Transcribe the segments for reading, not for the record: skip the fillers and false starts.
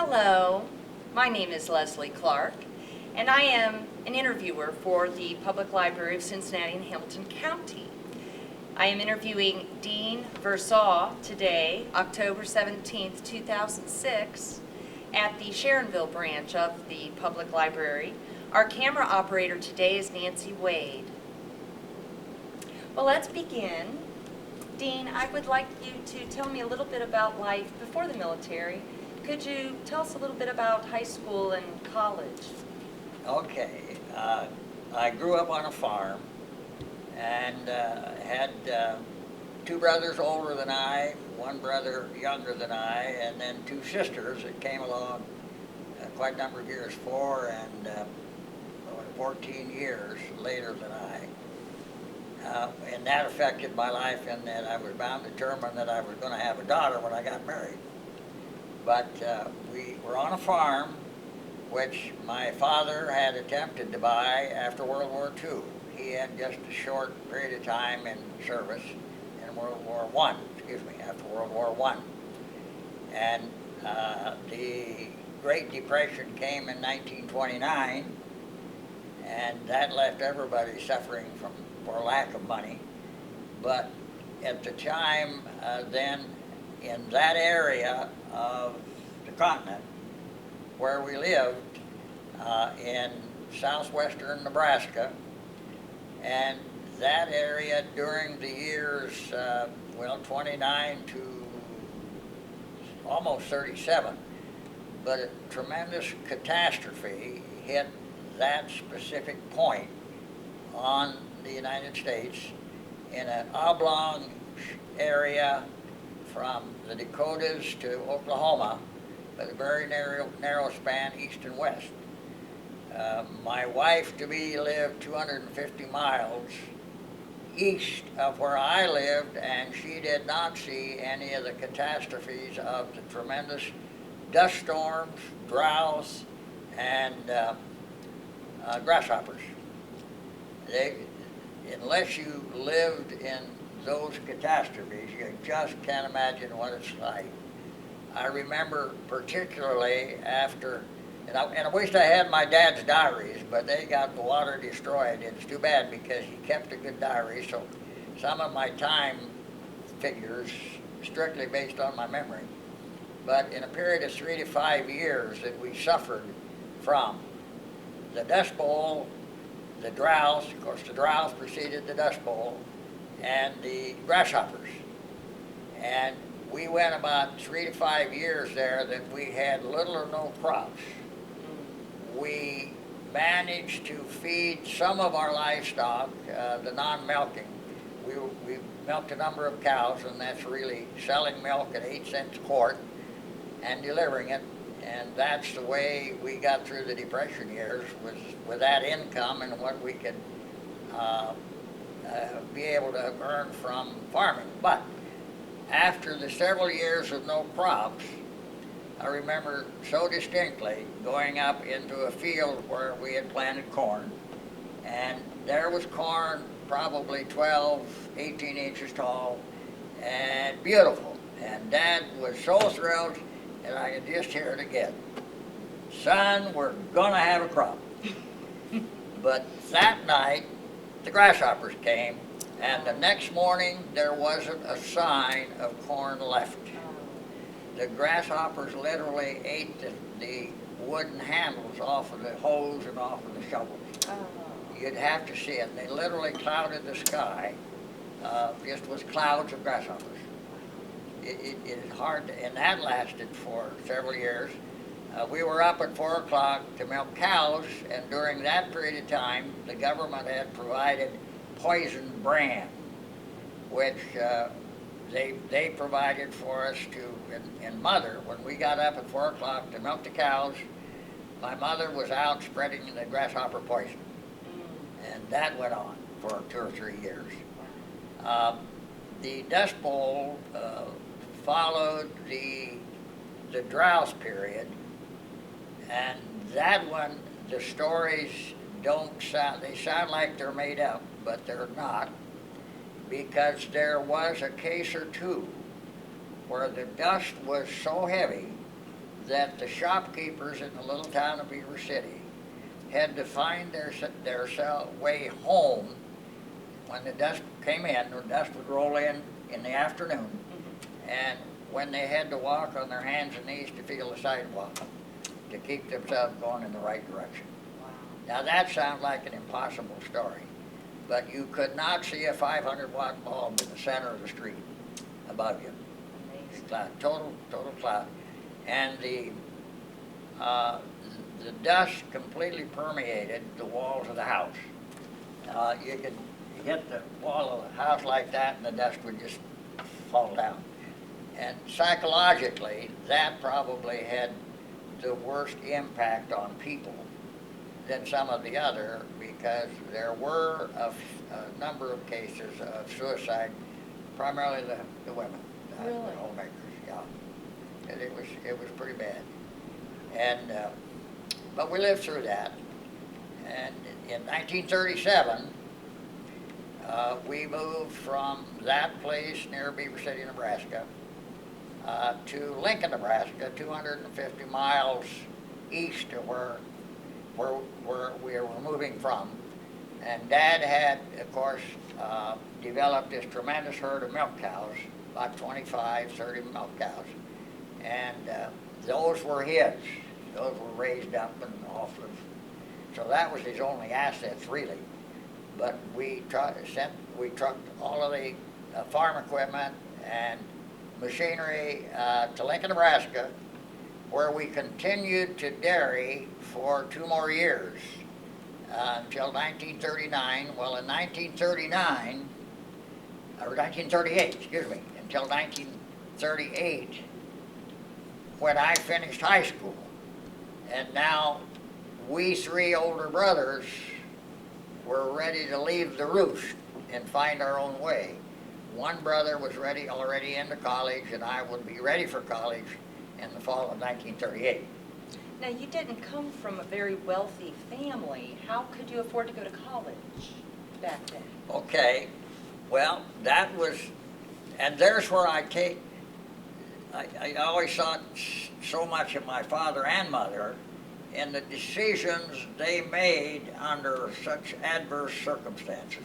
Hello, my name is Leslie Clark, and I am an interviewer for the Public Library of Cincinnati and Hamilton County. I am interviewing Dean Versaw today, October 17th, 2006, at the Sharonville branch of the Public Library. Our camera operator today is Nancy Wade. Well, let's begin. Dean, I would like you to tell me a little bit about life before the military. Could you tell us a little bit about high school and college? Okay. I grew up on a farm and had two brothers older than I, one brother younger than I, and then two sisters that came along quite a number of years, 14 years later than I. And that affected my life in that I was bound determined that I was going to have a daughter when I got married. But we were on a farm which my father had attempted to buy after World War II. He had just a short period of time in service in World War I, after World War I. And the Great Depression came in 1929, and that left everybody suffering for lack of money. But at the time then, in that area of the continent where we lived, in southwestern Nebraska, and that area during the years 29 to almost 37, but a tremendous catastrophe hit that specific point on the United States in an oblong area from the Dakotas to Oklahoma, but a very narrow span east and west. My wife-to-be lived 250 miles east of where I lived, and she did not see any of the catastrophes of the tremendous dust storms, droughts, and grasshoppers. Unless you lived in those catastrophes, you just can't imagine what it's like. I remember particularly after, and I wished I had my dad's diaries, but they got the water destroyed. It's too bad because he kept a good diary, so some of my time figures strictly based on my memory. But in a period of 3 to 5 years that we suffered from the Dust Bowl, the droughts, of course the droughts preceded the Dust Bowl, and the grasshoppers. And we went about 3 to 5 years there that we had little or no crops. We managed to feed some of our livestock, the non-milking. We milked a number of cows, and that's really selling milk at 8 cents a quart and delivering it. And that's the way we got through the Depression years, was with that income and what we could be able to earn from farming. But after the several years of no crops, I remember so distinctly going up into a field where we had planted corn, and there was corn probably 12, 18 inches tall and beautiful. And Dad was so thrilled, and I could just hear it again. Son, we're gonna have a crop. But that night, the grasshoppers came, and the next morning there wasn't a sign of corn left. The grasshoppers literally ate the wooden handles off of the hoes and off of the shovels. You'd have to see it. They literally clouded the sky just with clouds of grasshoppers. It is hard to, and that lasted for several years. We were up at 4 o'clock to milk cows, and during that period of time, the government had provided poison bran, which they provided for us to, and Mother, when we got up at 4 o'clock to milk the cows, my mother was out spreading the grasshopper poison. And that went on for 2 or 3 years. The Dust Bowl followed the drought period, and that one, the stories they sound like they're made up, but they're not, because there was a case or two where the dust was so heavy that the shopkeepers in the little town of Beaver City had to find their way home when the dusk came in. The dusk would roll in the afternoon, and when they had to walk on their hands and knees to feel the sidewalk to keep themselves going in the right direction. Wow. Now that sounds like an impossible story, but you could not see a 500-watt bulb in the center of the street above you. Amazing. Cloud, total cloud, and the dust completely permeated the walls of the house. You could hit the wall of the house like that, and the dust would just fall down. And psychologically, that probably had the worst impact on people than some of the other, because there were a number of cases of suicide, primarily the women, Really? the homemakers. Yeah, and it was pretty bad. And but we lived through that. And in 1937, we moved from that place near Beaver City, Nebraska, to Lincoln, Nebraska, 250 miles east of where we were moving from. And Dad had, of course, developed this tremendous herd of milk cows, about 25, 30 milk cows. And those were his. Those were raised up and off of. So that was his only assets, really. But we trucked all of the farm equipment and machinery to Lincoln, Nebraska, where we continued to dairy for 2 more years until 1939. Well, in 1939, or 1938, excuse me, until 1938, when I finished high school. And now we 3 older brothers were ready to leave the roost and find our own way. One brother was already into college, and I would be ready for college in the fall of 1938. Now, you didn't come from a very wealthy family. How could you afford to go to college back then? Okay, well, that was, and there's where I always thought so much of my father and mother in the decisions they made under such adverse circumstances.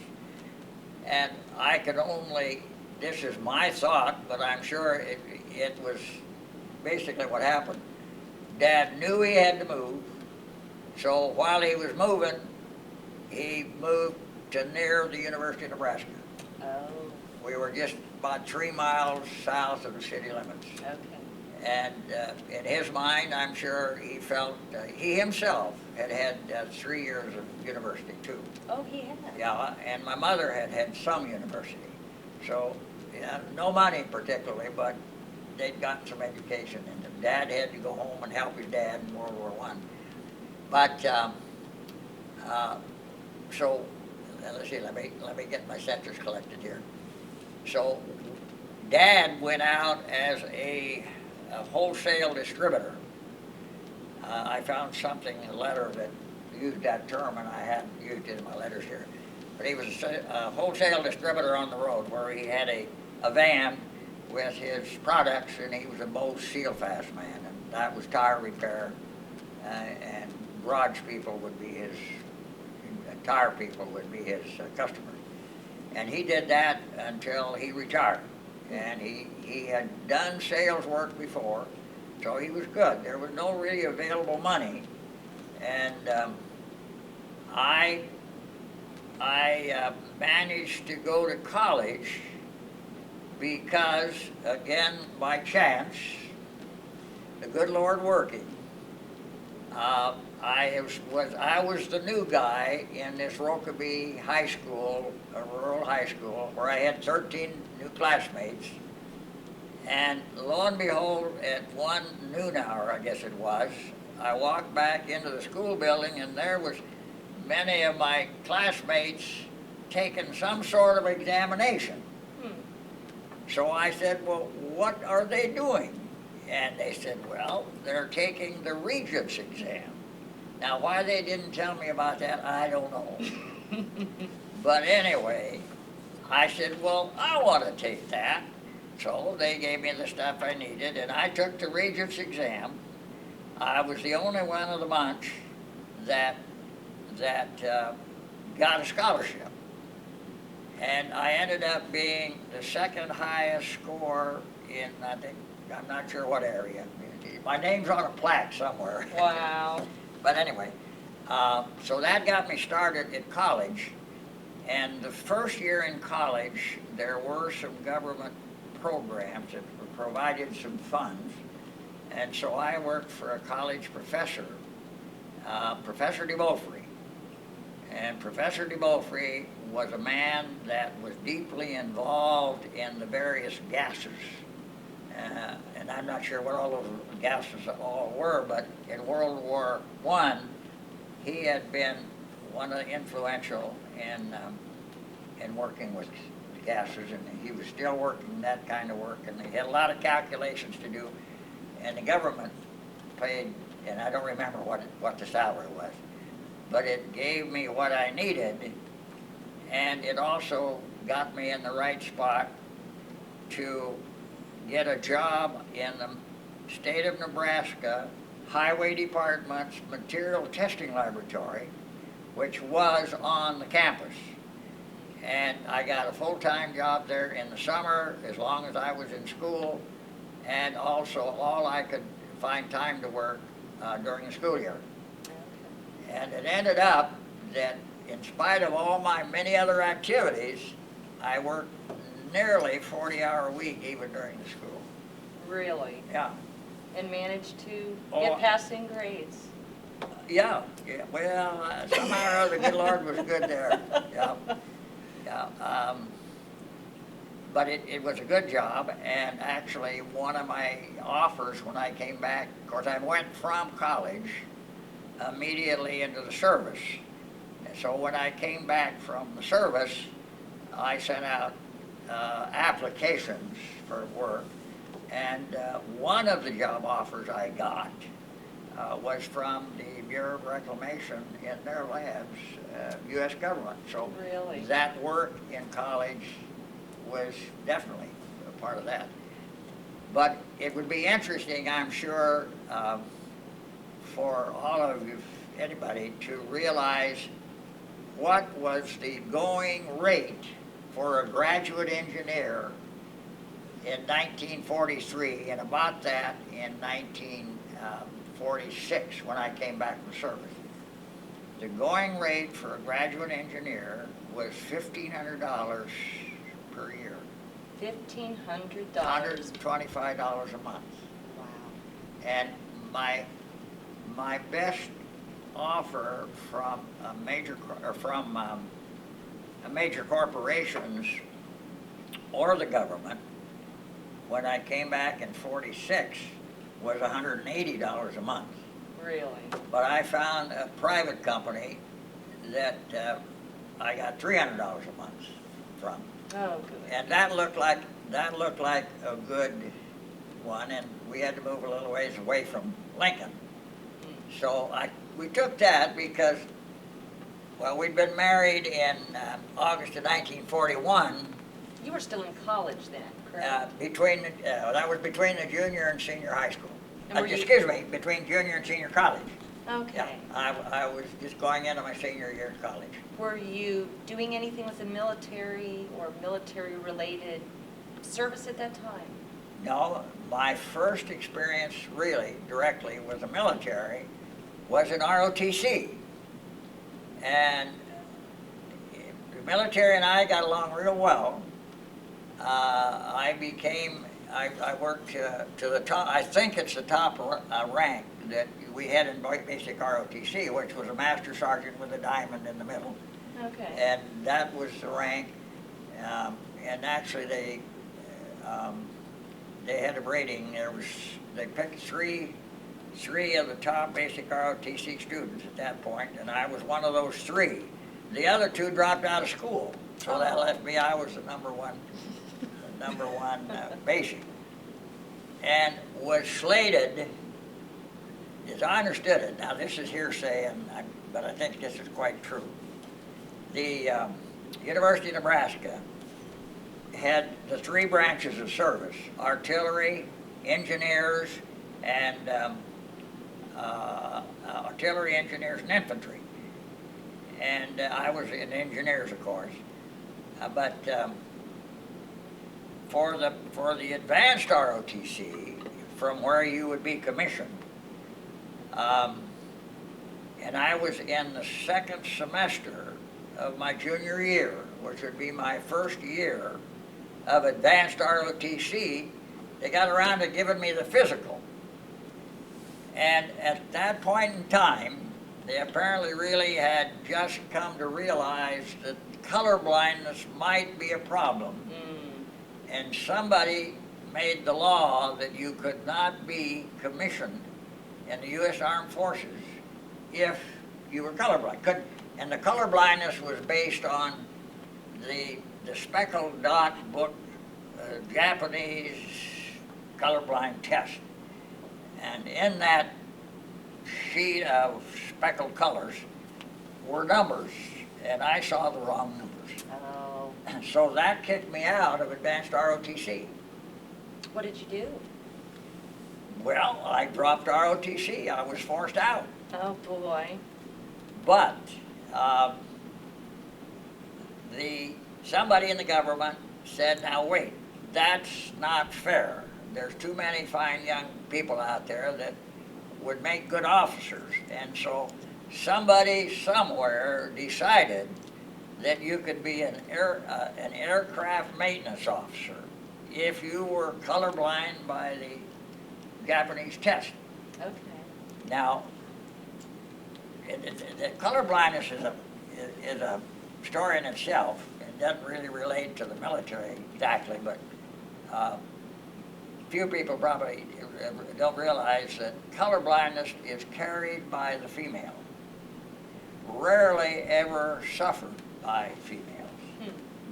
And I could only, this is my thought, but I'm sure it was basically what happened. Dad knew he had to move, so while he was moving, he moved to near the University of Nebraska. Oh, We were just about 3 miles south of the city limits. okay. And in his mind, I'm sure he felt, he himself had 3 years of university too. Oh, he had? Yeah, and my mother had some university. So, yeah, no money particularly, but they'd gotten some education. And Dad had to go home and help his dad in World War I. But, so, let's see, let me get my senses collected here. So, Dad went out as a wholesale distributor. I found something, a letter that used that term, and I hadn't used it in my letters here. But he was a wholesale distributor on the road, where he had a van with his products, and he was a Bose seal fast man, and that was tire repair, and garage people would be his, tire people would be his customers. And he did that until he retired. And he had done sales work before, so he was good. There was no really available money. And I managed to go to college because, again, by chance, the good Lord working, I was the new guy in this Rokeby high school, a rural high school, where I had 13 new classmates. And lo and behold, at one noon hour, I guess it was, I walked back into the school building, and there was many of my classmates taking some sort of examination. So I said, well, what are they doing? And they said, well, they're taking the Regents exam. Now, why they didn't tell me about that, I don't know. But anyway, I said, well, I want to take that. So they gave me the stuff I needed, and I took the Regents exam. I was the only one of the bunch that got a scholarship. And I ended up being the second highest score in, I think, I'm not sure what area. My name's on a plaque somewhere. Wow. But anyway, so that got me started at college. And the first year in college, there were some government programs that provided some funds. And so I worked for a college professor, Professor DeBeaufrey. And Professor DeBeaufrey was a man that was deeply involved in the various gases. And I'm not sure what all those gases all were, but in World War I, he had been one of the influential in working with gases, and he was still working that kind of work, and he had a lot of calculations to do, and the government paid, and I don't remember what the salary was, but it gave me what I needed, and it also got me in the right spot to get a job in the state of Nebraska Highway Department's Material Testing Laboratory, which was on the campus. And I got a full-time job there in the summer as long as I was in school, and also all I could find time to work during the school year. And it ended up that in spite of all my many other activities, I worked nearly 40-hour a week even during the school. Really? Yeah. And managed to Oh, get passing grades? Yeah, well, somehow or other, good Lord was good there. Yeah, yeah. But it was a good job, and actually one of my offers when I came back, of course I went from college immediately into the service. And so when I came back from the service, I sent out applications for work, and one of the job offers I got was from the Bureau of Reclamation in their labs, U.S. government. So Really? that work in college was definitely a part of that. But it would be interesting, I'm sure, for all of you, anybody, to realize what was the going rate for a graduate engineer in 1943, and about that in 1946 when I came back from service. The going rate for a graduate engineer was $1,500 per year. $1,500? $125 a month. Wow. And my best offer from major corporations or the government when I came back in '46 was $180 a month. Really? But I found a private company that I got $300 a month from. Oh, good. And that looked like a good one, and we had to move a little ways away from Lincoln. So we took that because, well, we'd been married in August of 1941. You were still in college then, correct? That was between the junior and senior high school. And were you- Excuse me, between junior and senior college. Okay. Yeah, I was just going into my senior year of college. Were you doing anything with the military or military-related service at that time? No, my first experience really directly with the military was in ROTC. And the military and I got along real well. I worked to the top, I think it's the top rank that we had in basic ROTC, which was a master sergeant with a diamond in the middle. Okay. And that was the rank. And actually they had a rating. They picked three of the top basic ROTC students at that point, and I was one of those three. The other two dropped out of school, so that left me. I was the number one basic, and was slated, as I understood it. Now this is hearsay, but I think this is quite true. The University of Nebraska had the three branches of service: artillery, engineers, and artillery engineers and infantry. And I was in engineers, of course. But for the advanced ROTC, from where you would be commissioned, and I was in the second semester of my junior year, which would be my first year of advanced ROTC, they got around to giving me the physical. And at that point in time, they apparently really had just come to realize that color blindness might be a problem. And somebody made the law that you could not be commissioned in the U.S. Armed Forces if you were colorblind. And the color blindness was based on the speckled dot book Japanese colorblind test. And in that sheet of speckled colors were numbers, and I saw the wrong numbers. Oh. So that kicked me out of advanced ROTC. What did you do? Well, I dropped ROTC. I was forced out. Oh, boy. But somebody in the government said, now wait, that's not fair. There's too many fine young people out there that would make good officers. And so somebody somewhere decided that you could be an aircraft maintenance officer if you were colorblind by the Japanese test. Okay. Now, the colorblindness is a story in itself. It doesn't really relate to the military exactly, but few people probably don't realize that colorblindness is carried by the female. Rarely ever suffered by females,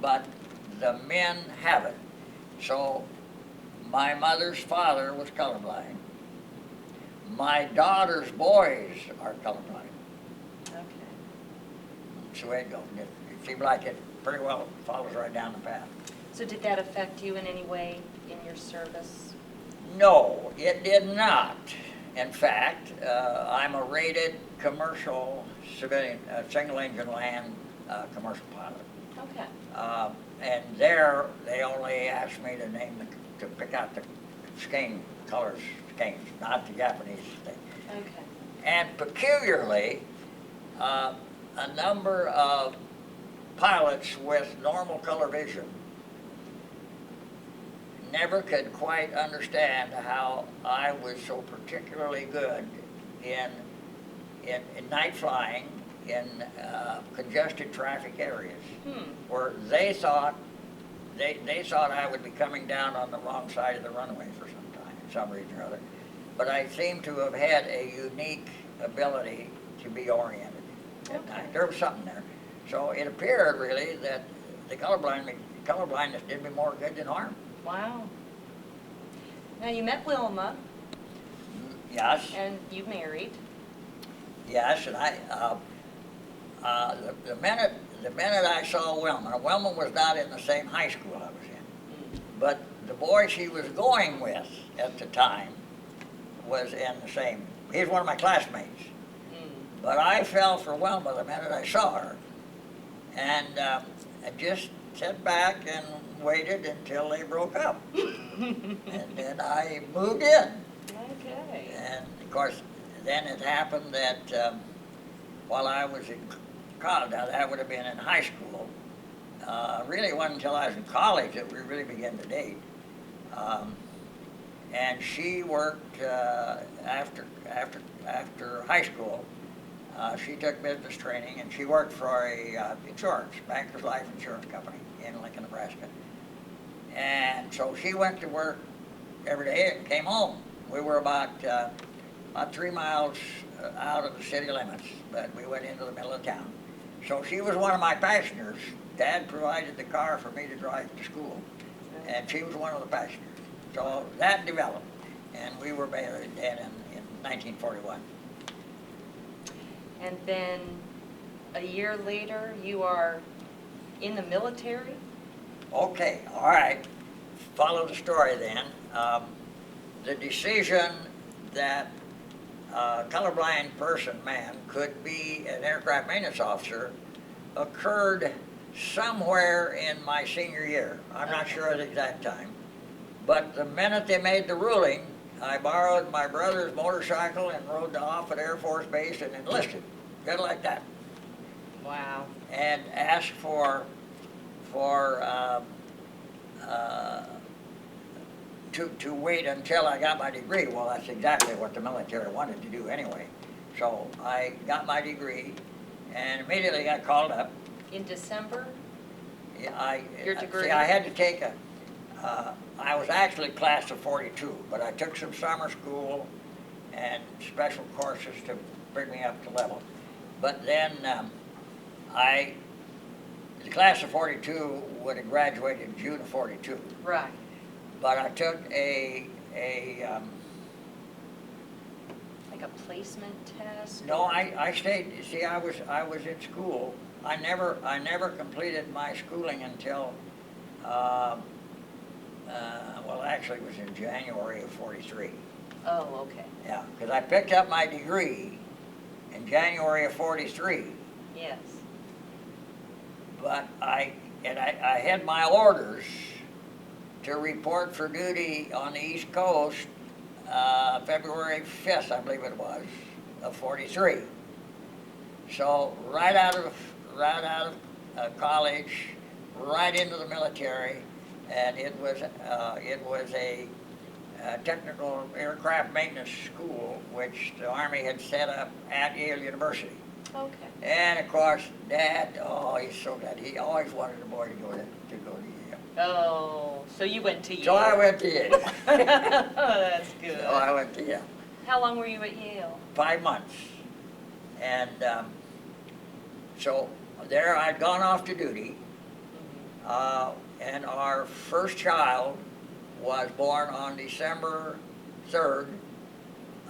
but the men have it. So my mother's father was colorblind. My daughter's boys are colorblind. Okay. That's the way it goes. It seems like it pretty well follows right down the path. So did that affect you in any way in your service? No, it did not. In fact, I'm a rated commercial civilian, single-engine land commercial pilot. Okay. And there, they only asked me to pick out the skein colors, skeins, not the Japanese thing. Okay. And peculiarly, a number of pilots with normal color vision never could quite understand how I was so particularly good in night flying in congested traffic areas, where they thought I would be coming down on the wrong side of the runway for some reason or other. But I seem to have had a unique ability to be oriented at night. There was something there. So it appeared really that the colorblindness did me more good than harm. Wow. Now you met Wilma. Yes. And you married. Yes, and the minute I saw Wilma was not in the same high school I was in, but the boy she was going with at the time was in the same. He's one of my classmates. But I fell for Wilma the minute I saw her, and I just sat back and waited until they broke up, and then I moved in. Okay. And of course, then it happened that while I was in college, now that would have been in high school, really it wasn't until I was in college that we really began to date. And she worked after high school. She took business training, and she worked for a insurance, Bankers Life Insurance Company in Lincoln, Nebraska. And so she went to work every day and came home. We were about 3 miles out of the city limits, but we went into the middle of town. So she was one of my passengers. Dad provided the car for me to drive to school, and she was one of the passengers. So that developed, and we were married then in 1941. And then a year later, you are in the military? Okay, all right. Follow the story then. The decision that a colorblind man could be an aircraft maintenance officer occurred somewhere in my senior year. I'm not sure at the exact time. But the minute they made the ruling, I borrowed my brother's motorcycle and rode to Offutt Air Force Base and enlisted, just like that. Wow. And asked for to wait until I got my degree. Well, that's exactly what the military wanted to do anyway. So I got my degree and immediately got called up. In December? Yeah, Your degree? See, I had to take I was actually class of 42, but I took some summer school and special courses to bring me up to level. But then the class of 42 would have graduated in June of 42. Right. But I took Like a placement test? no, I stayed. See, I was in school. I never completed my schooling until well, actually, it was in January of 43. Oh, okay. Yeah, because I picked up my degree in January of 43. Yes. But I had my orders to report for duty on the East Coast February 5th, I believe it was, of 43. So right out of college, right into the military, and it was a technical aircraft maintenance school which the Army had set up at Yale University. Okay. And of course, Dad, oh, he's so glad. He always wanted a boy to go to Yale. Oh, so you went to Yale. So I went to Yale. Oh, that's good. So I went to Yale. How long were you at Yale? 5 months. And so there I'd gone off to duty, and our first child was born on December 3rd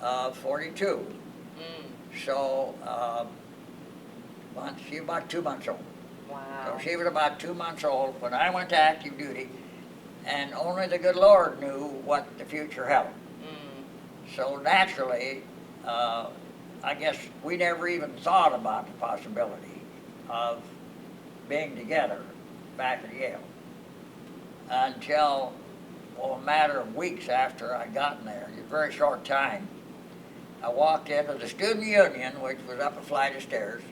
of 42. So she was about 2 months old. Wow. So she was about 2 months old when I went to active duty, and only the good Lord knew what the future held. So naturally, I guess we never even thought about the possibility of being together back at Yale until, well, a matter of weeks after I'd gotten there, in a very short time. I walked into the student union, which was up a flight of stairs,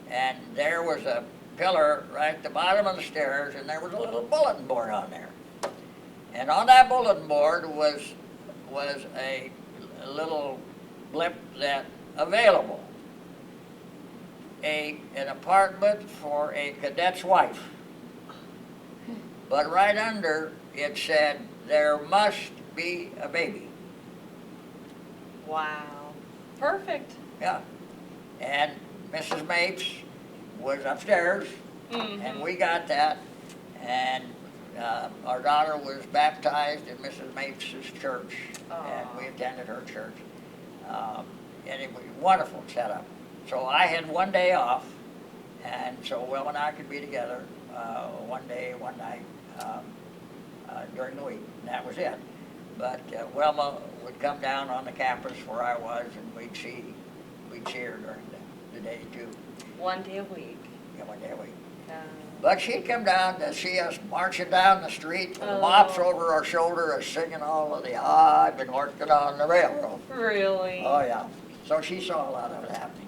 and there was a pillar right at the bottom of the stairs, and there was a little bulletin board on there. And on that bulletin board was a little blip that available, an apartment for a cadet's wife. But right under it said, there must be a baby. Wow. Perfect. Yeah. And Mrs. Mapes was upstairs, and we got that, and our daughter was baptized in Mrs. Mapes' church, and we attended her church. And it was a wonderful setup. So I had 1 day off, and so Will and I could be together one day, one night during the week, and that was it. But Wilma would come down on the campus where I was, and we'd see her during the day too. 1 day a week. Yeah, 1 day a week. But she'd come down to see us marching down the street with the mops over our shoulder, singing all of the I've been working on the railroad. Really? Oh yeah. So she saw a lot of it happening.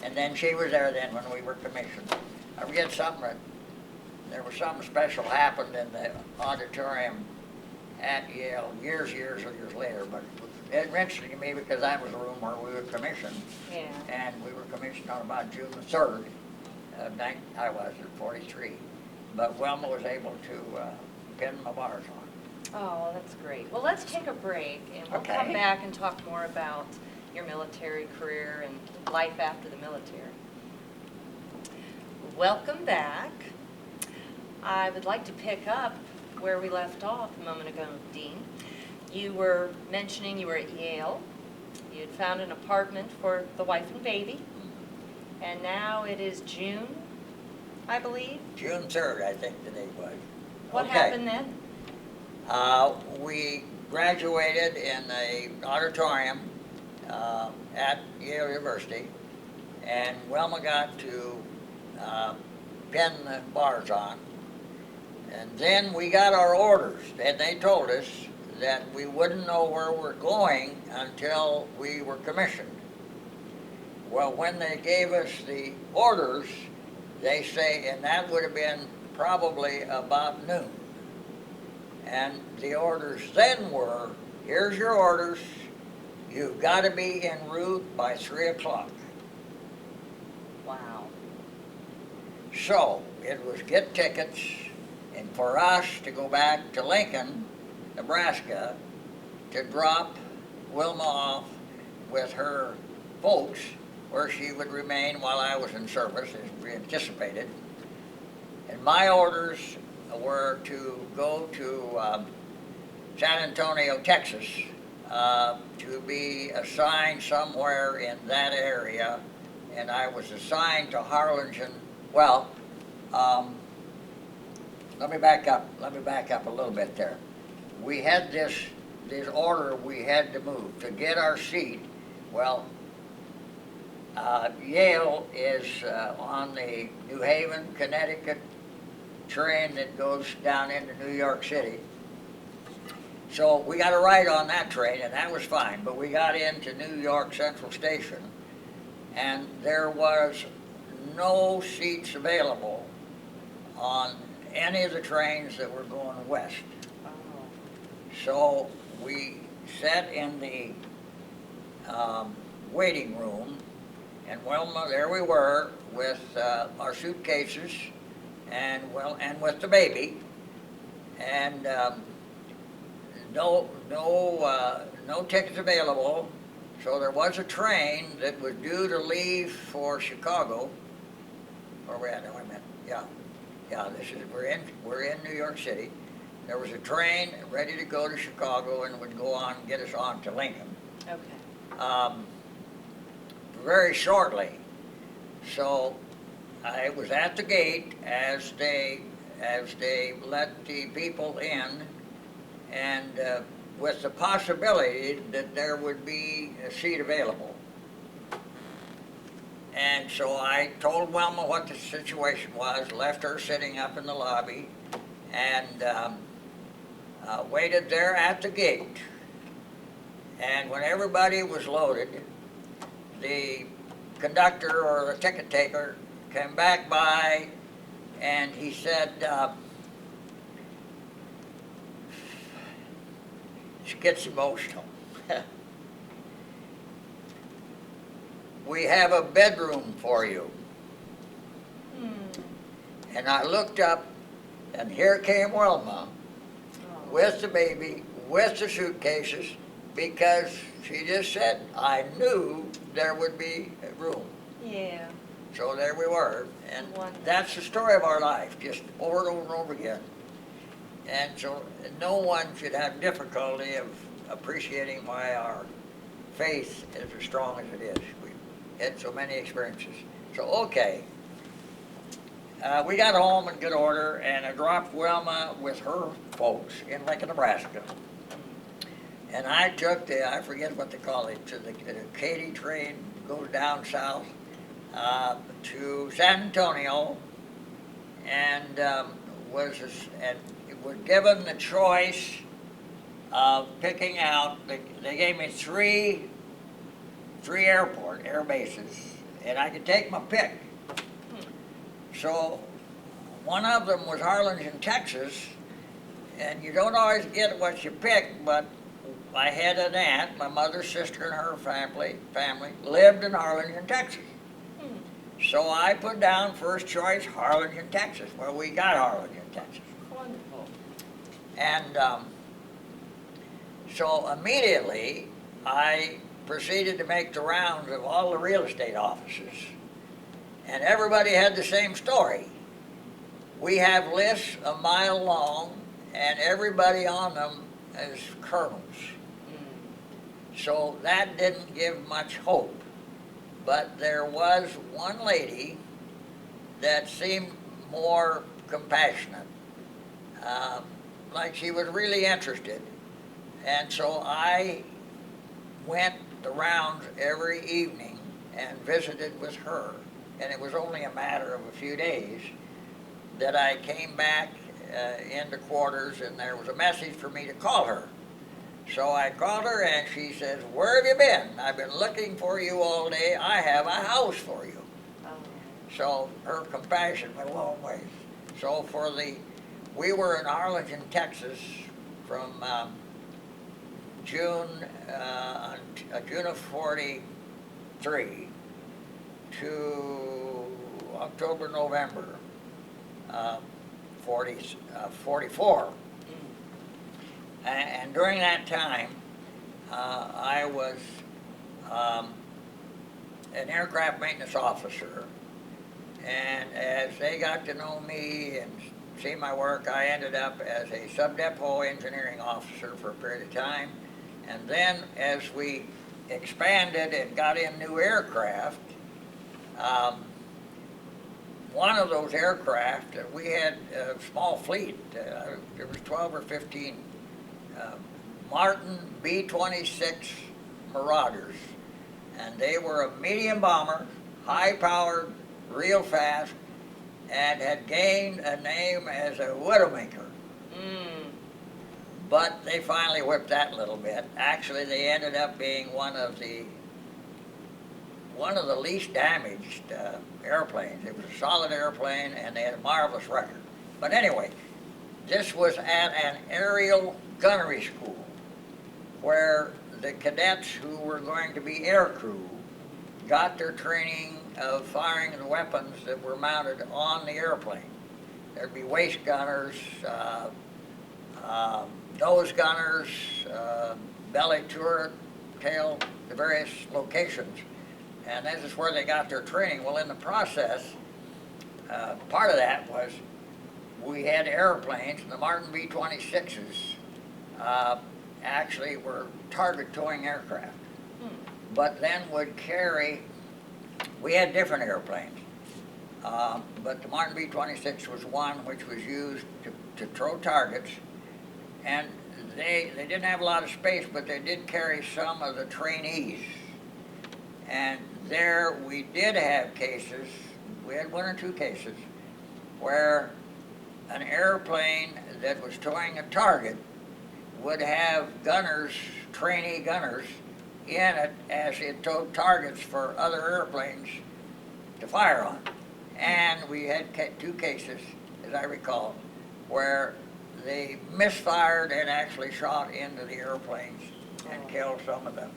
And then she was there then when we were commissioned. I forget there was something special happened in the auditorium at Yale years later, but it was interesting to me because that was the room where we were commissioned. Yeah. And we were commissioned on about June the 3rd. I was at 43, but Wilma was able to pin my bars on. Oh, that's great. Well, let's take a break, and we'll come back and talk more about your military career and life after the military. Welcome back. I would like to pick up where we left off a moment ago, Dean. You were mentioning you were at Yale. You had found an apartment for the wife and baby. And now it is June, I believe? June 3rd, I think the date was. What happened then? We graduated in the auditorium at Yale University, and Wilma got to pin the bars on. And then we got our orders, and they told us that we wouldn't know where we're going until we were commissioned. Well, when they gave us the orders, they say, and that would have been probably about noon. And the orders then were, here's your orders, you've got to be en route by 3 o'clock. Wow. So it was get tickets, and for us to go back to Lincoln, Nebraska, to drop Wilma off with her folks, where she would remain while I was in service, as we anticipated. And my orders were to go to San Antonio, Texas, to be assigned somewhere in that area, and I was assigned to Harlingen. Well, let me back up a little bit there. We had this order we had to move to get our seat. Well, Yale is on the New Haven, Connecticut train that goes down into New York City. So we got a ride on that train, and that was fine, but we got into New York Central Station, and there was no seats available on any of the trains that were going west. Oh. So we sat in the waiting room, and Wilma, there we were with our suitcases, and with the baby, and no tickets available. So there was a train that was due to leave for Chicago. Where we at? No, I meant, yeah. We're in New York City. There was a train ready to go to Chicago and would go on, get us on to Lincoln. Okay. Very shortly. So I was at the gate as they let the people in, and with the possibility that there would be a seat available. And so I told Wilma what the situation was, left her sitting up in the lobby, and waited there at the gate. And when everybody was loaded, the conductor or the ticket taker came back by, and he said, she gets emotional. We have a bedroom for you. And I looked up, and here came Wilma with the baby, with the suitcases, because she just said, I knew there would be room. Yeah. So there we were, and Wonderful. that's the story of our life, just over and over and over again. And so no one should have difficulty of appreciating why our faith is as strong as it is. We've had so many experiences. So, okay. We got home in good order, and I dropped Wilma with her folks in Lincoln, Nebraska. And I took I forget what they call it, to the Katy train, goes down south to San Antonio, and was given the choice of picking out. They gave me three air bases, and I could take my pick. So one of them was Harlingen, Texas, and you don't always get what you pick, but I had an aunt, my mother's sister and her family lived in Harlingen, Texas. So I put down first choice Harlingen, Texas. Well, we got Harlingen, Texas. Wonderful. And so immediately I proceeded to make the rounds of all the real estate offices. And everybody had the same story. We have lists a mile long, and everybody on them is colonels. So that didn't give much hope. But there was one lady that seemed more compassionate, like she was really interested. And so I went the rounds every evening and visited with her. And it was only a matter of a few days that I came back into quarters, and there was a message for me to call her. So I called her, and she says, "Where have you been? I've been looking for you all day. I have a house for you." Oh. So her compassion went a long way. So we were in Arlington, Texas from June of '43 to October, November 44. And during that time, I was an aircraft maintenance officer. And as they got to know me and see my work, I ended up as a sub-depot engineering officer for a period of time. And then as we expanded and got in new aircraft, one of those aircraft, we had a small fleet. There was 12 or 15 Martin B-26 Marauders. And they were a medium bomber, high-powered, real fast, and had gained a name as a widowmaker. But they finally whipped that a little bit. Actually, they ended up being one of the least damaged airplanes. It was a solid airplane, and they had a marvelous record. But anyway, this was at an aerial gunnery school where the cadets who were going to be aircrew got their training of firing the weapons that were mounted on the airplane. There'd be waist gunners, nose gunners, belly turret, tail, the various locations. And this is where they got their training. Well, in the process, part of that was we had airplanes, and the Martin B-26s actually were target towing aircraft. But then would carry, we had different airplanes, but the Martin B-26 was one which was used to throw targets, and they didn't have a lot of space, but they did carry some of the trainees. And there we did have cases, we had one or two cases, where an airplane that was towing a target would have gunners, trainee gunners, in it as it towed targets for other airplanes to fire on. And we had two cases, as I recall, where they misfired and actually shot into the airplanes and killed some of the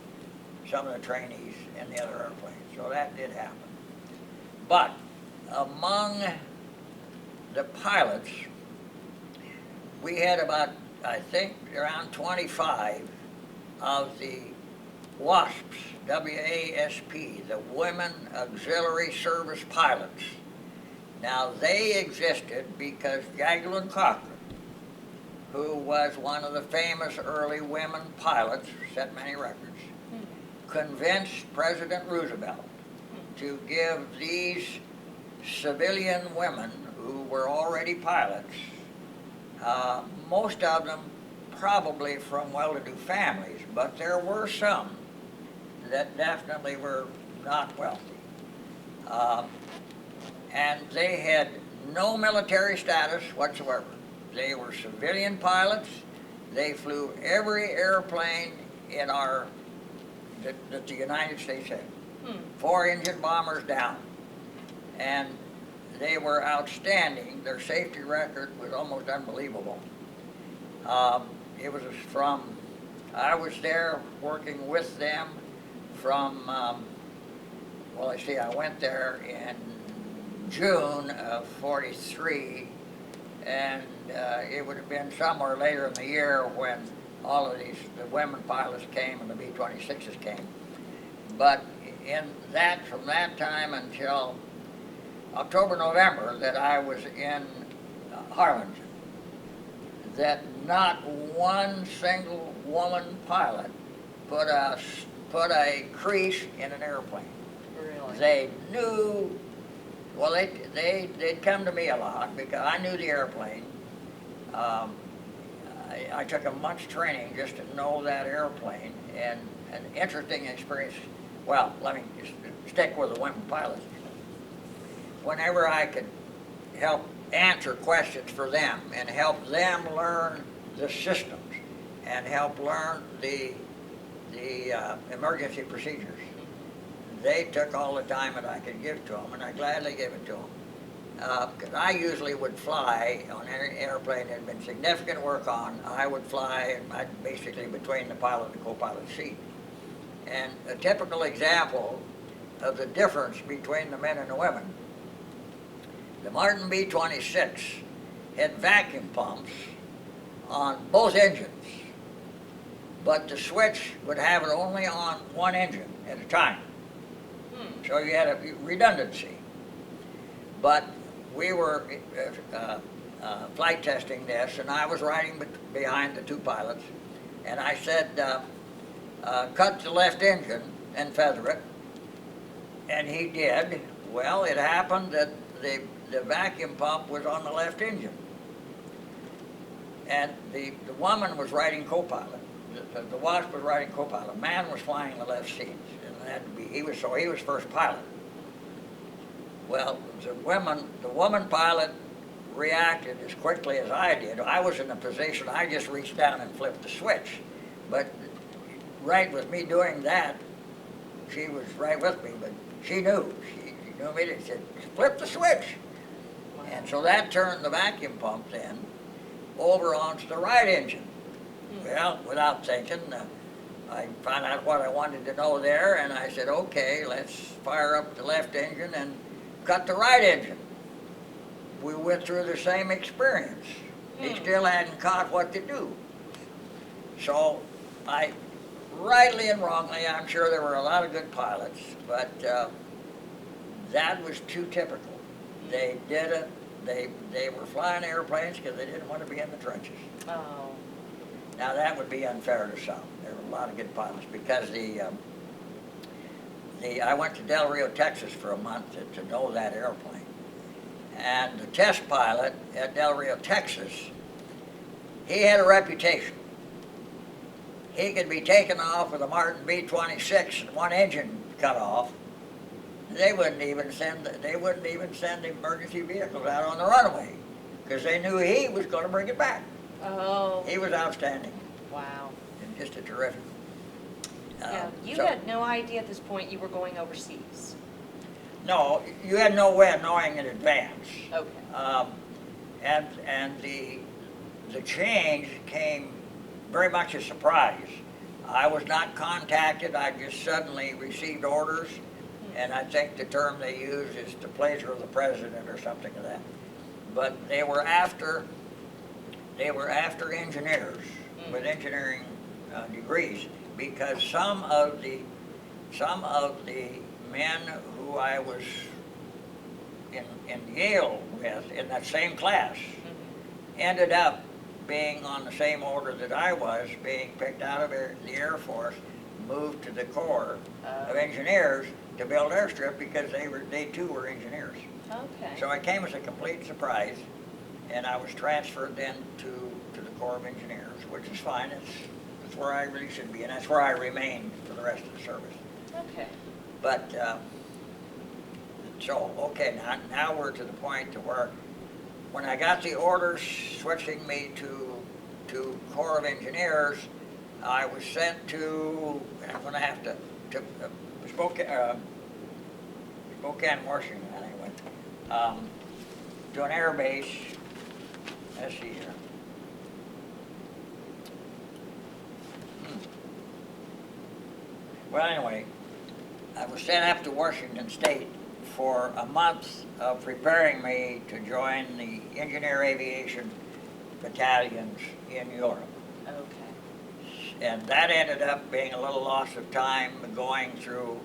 trainees in the other airplanes. So that did happen. But among the pilots, we had about, I think, around 25 of the WASPs, W-A-S-P, the Women Auxiliary Service Pilots. Now, they existed because Jagland Cochran, who was one of the famous early women pilots, set many records, convinced President Roosevelt to give these civilian women who were already pilots, most of them probably from well-to-do families, but there were some that definitely were not wealthy. And they had no military status whatsoever. They were civilian pilots. They flew every airplane in that the United States had. 4 engine bombers down. And they were outstanding. Their safety record was almost unbelievable. It was I was there working with them from, I went there in June of '43, and it would have been somewhere later in the year when all of the women pilots came and the B-26s came. But from that time until October, November, that I was in Harlingen, that not one single woman pilot put a crease in an airplane. Really? They knew, well, they'd come to me a lot because I knew the airplane. I took a month's training just to know that airplane, and an interesting experience. Well, let me just stick with the women pilots. Whenever I could help answer questions for them and help them learn the systems and help learn the emergency procedures, they took all the time that I could give to them, and I gladly gave it to them. Because I usually would fly on any airplane that had been significant work on. I would fly basically between the pilot and the co-pilot seat. And a typical example of the difference between the men and the women, the Martin B-26 had vacuum pumps on both engines, but the switch would have it only on one engine at a time. So you had a redundancy. But we were flight testing this, and I was riding behind the two pilots, and I said, cut the left engine and feather it, and he did. Well, it happened that the vacuum pump was on the left engine, and the woman was riding co-pilot. The wasp was riding co-pilot. Man was flying the left seat, and that had to be, he was first pilot. Well, the woman pilot reacted as quickly as I did. I was in a position, I just reached down and flipped the switch. But right with me doing that, she was right with me, but she knew. She knew me, and said, flip the switch. And so that turned the vacuum pump then over onto the right engine. Well, without thinking, I found out what I wanted to know there, and I said, okay, let's fire up the left engine and cut the right engine. We went through the same experience. He still hadn't caught what to do. So rightly and wrongly, I'm sure there were a lot of good pilots, but that was too typical. They did it. They were flying airplanes because they didn't want to be in the trenches. Oh. Now that would be unfair to some. There were a lot of good pilots because I went to Del Rio, Texas for a month to know that airplane. And the test pilot at Del Rio, Texas, he had a reputation. He could be taken off with a Martin B-26 and one engine cut off. They wouldn't even send the emergency vehicles out on the runway because they knew he was going to bring it back. Oh. He was outstanding. Wow. And just a terrific. Yeah, you had no idea at this point you were going overseas. No, you had no way of knowing in advance. Okay. And the change came very much a surprise. I was not contacted. I just suddenly received orders, and I think the term they use is the pleasure of the president or something of that. But they were after engineers with engineering degrees, because some of the men who I was in Yale with in that same class ended up being on the same order that I was, being picked out of the Air Force, moved to the Corps of Engineers to build airstrip because they too were engineers. Okay. So I came as a complete surprise, and I was transferred then to the Corps of Engineers, which is fine. It's where I really should be, and that's where I remained for the rest of the service. Okay. But, so, okay, now we're to the point to where when I got the orders switching me to Corps of Engineers, I was sent to, I'm going to have to Spokane, Washington, I went, to an air base. Let's see here. Well, anyway, I was sent up to Washington State for a month of preparing me to join the engineer aviation battalions in Europe. Okay. And that ended up being a little loss of time going through.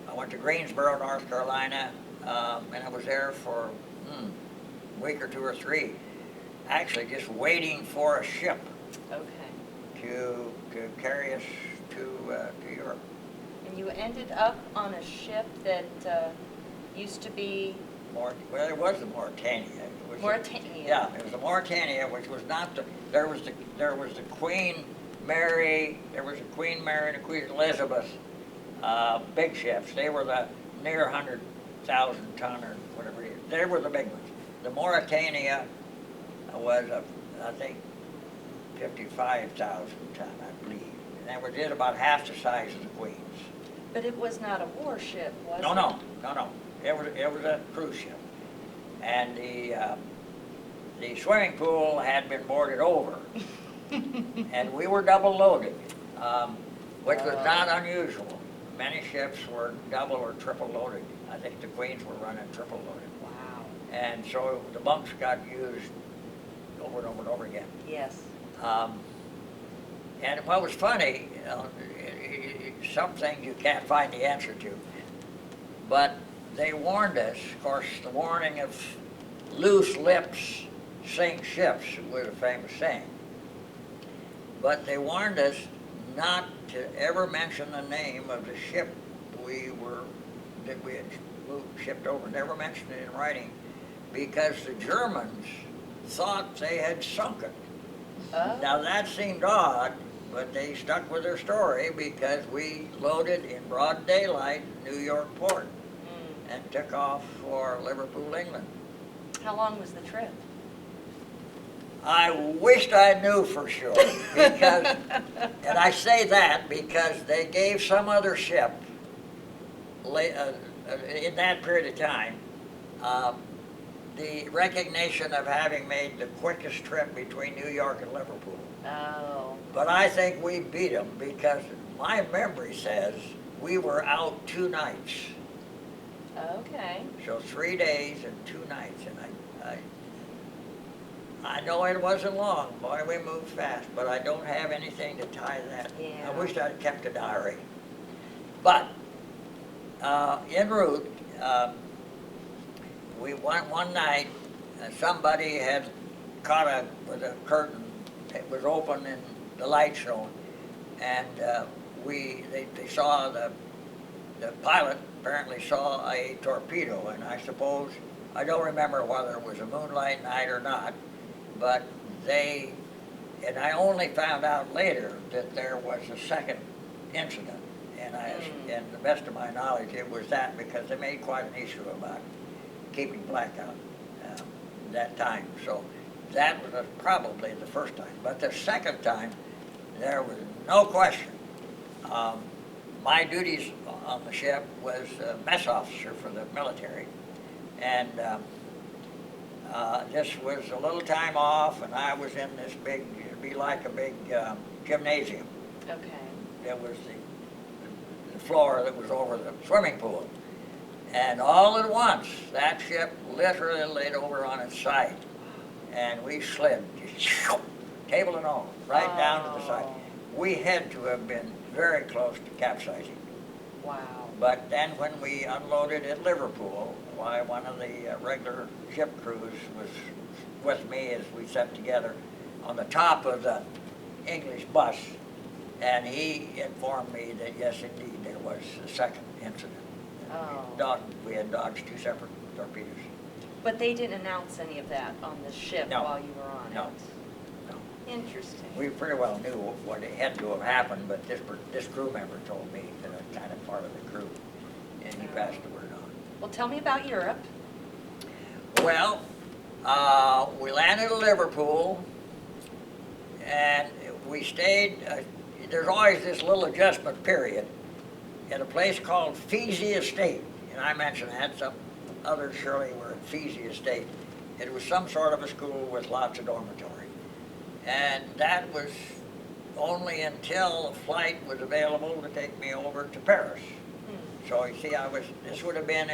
I went to Greensboro, North Carolina, and I was there for a week or two or three, actually just waiting for a ship to carry us to Europe. And you ended up on a ship that used to be... Well, it was the Mauritania. Mauritania. Yeah, it was the Mauritania, which was not the. There was the Queen Mary, there was a Queen Mary and a Queen Elizabeth, big ships. They were the near 100,000 ton or whatever it is. They were the big ones. The Mauritania was, I think, 55,000 ton, I believe. And that was it, about half the size of the Queen's. But it was not a warship, was No, it? no. It was a cruise ship. And the swimming pool had been boarded over. And we were double loaded, which was not unusual. Many ships were double or triple loaded. I think the Queens were running triple loaded. Wow. And so the bunks got used over and over and over again. Yes. And what was funny, some things you can't find the answer to, but they warned us, of course, the warning of loose lips sink ships was a famous saying. But they warned us not to ever mention the name of the ship that we had shipped over, never mention it in writing, because the Germans thought they had sunk it. Oh. Now that seemed odd, but they stuck with their story because we loaded in broad daylight in New York port and took off for Liverpool, England. How long was the trip? I wished I knew for sure, because, and I say that because they gave some other ship in that period of time the recognition of having made the quickest trip between New York and Liverpool. Oh. But I think we beat them because my memory says we were out 2 nights. Okay. So 3 days and 2 nights, and I know it wasn't long. Boy, we moved fast, but I don't have anything to tie that. Yeah. I wish I'd kept a diary. But en route, we went one night. Somebody had caught with a curtain. It was open and the light shone, and they saw the pilot apparently saw a torpedo, and I suppose, I don't remember whether it was a moonlight night or not, but and I only found out later that there was a second incident, and and the best of my knowledge, it was that because they made quite an issue about keeping blackout that time. So that was probably the first time. But the second time, there was no question. My duties on the ship was mess officer for the military, and this was a little time off, and I was in this big, it'd be like a big gymnasium. Okay. There was the floor that was over the swimming pool. And all at once, that ship literally laid over on its side. And we slid, just table and all, right down to the side. We had to have been very close to capsizing. Wow. But then when we unloaded at Liverpool, why one of the regular ship crews was with me as we sat together on the top of the English bus, and he informed me that yes, indeed, there was a second incident. Oh. We had dodged 2 separate torpedoes. But they didn't announce any of that on the ship No. while you were on No. it? No. Interesting. We pretty well knew what had to have happened, but this crew member told me that I'm kind of part of the crew, and he passed the word on. Well, tell me about Europe. Well, we landed at Liverpool, and we stayed, there's always this little adjustment period at a place called Feezy Estate, and I mentioned that, some others surely were at Feezy Estate. It was some sort of a school with lots of dormitory. And that was only until a flight was available to take me over to Paris. So you see, this would have been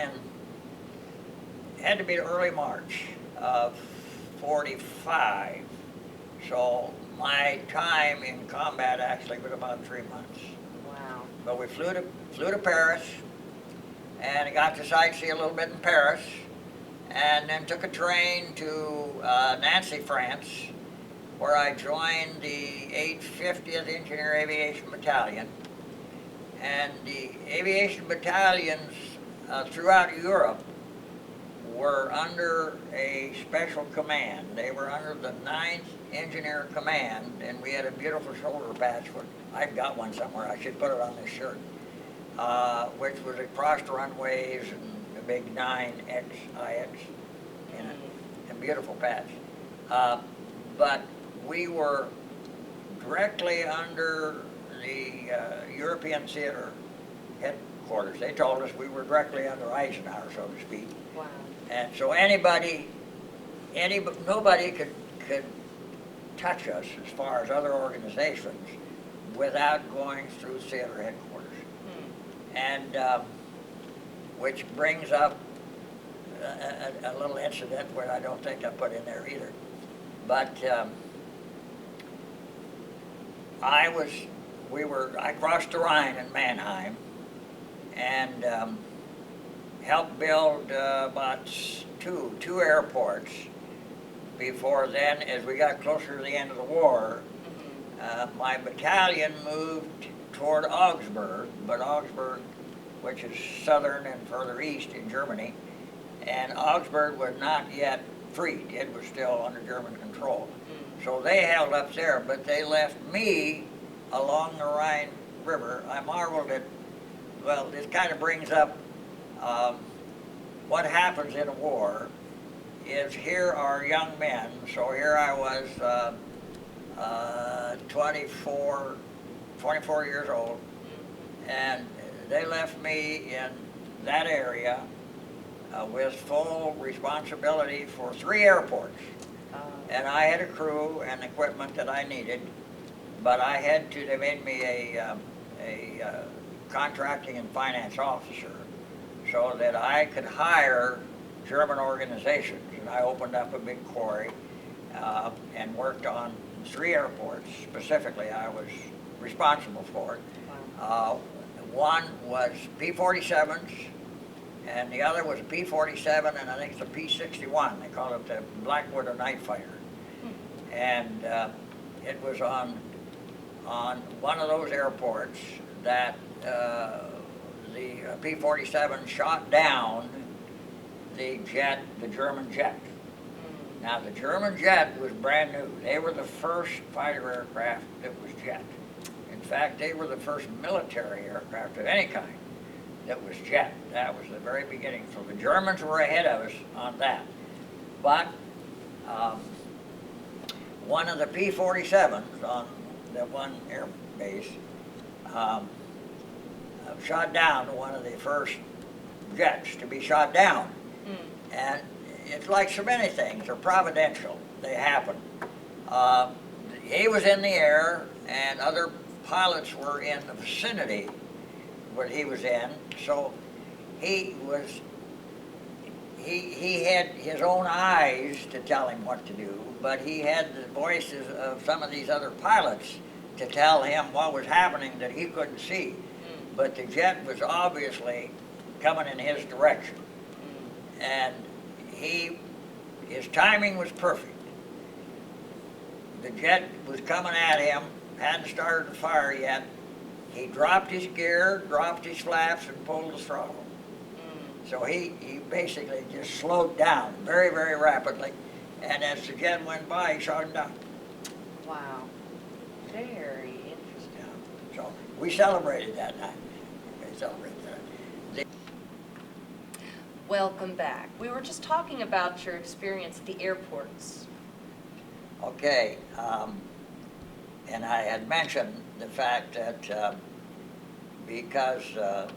had to be early March of 45. So my time in combat actually was about 3 months. Wow. But we flew to Paris, and I got to sightsee a little bit in Paris, and then took a train to Nancy, France, where I joined the 850th Engineer Aviation Battalion. And the aviation battalions throughout Europe were under a special command. They were under the 9th Engineer Command, and we had a beautiful shoulder patch. I've got one somewhere. I should put it on this shirt. Which was across the runways and the big 9XIX in it, a beautiful patch. But we were directly under the European Theater headquarters. They told us we were directly under Eisenhower, so to speak. Wow. And so nobody could touch us as far as other organizations without going through theater headquarters. And which brings up a little incident where I don't think I put in there either. But I crossed the Rhine in Mannheim and helped build about two airports. Before then, as we got closer to the end of the war, my battalion moved toward Augsburg, but Augsburg, which is southern and further east in Germany, and Augsburg was not yet freed. It was still under German control. So they held up there, but they left me along the Rhine River. I marveled at, well, this kind of brings up what happens in a war is here are young men. So here I was 24 years old, and they left me in that area with full responsibility for 3 airports. And I had a crew and equipment that I needed, but they made me a contracting and finance officer so that I could hire German organizations. And I opened up a big quarry and worked on 3 airports specifically I was responsible for. One was P-47s, and the other was a P-47, and I think it's a P-61. They call it the Black Widow Night Fighter. And it was on one of those airports that the P-47 shot down the German jet. Now, the German jet was brand new. They were the first fighter aircraft that was jet. In fact, they were the first military aircraft of any kind that was jet. That was the very beginning. So the Germans were ahead of us on that. But one of the P-47s on that one air base shot down one of the first jets to be shot down. And it's like so many things, they're providential. They happen. He was in the air, and other pilots were in the vicinity where he was in. So he had his own eyes to tell him what to do, but he had the voices of some of these other pilots to tell him what was happening that he couldn't see. But the jet was obviously coming in his direction. And his timing was perfect. The jet was coming at him, hadn't started to fire yet. He dropped his gear, dropped his flaps, and pulled the throttle. So he basically just slowed down very, very rapidly. And as the jet went by, he shot him down. Wow. Very interesting. Yeah. So we celebrated that night. We celebrated that. Welcome back. We were just talking about your experience at the airports. Okay, and I had mentioned the fact that because the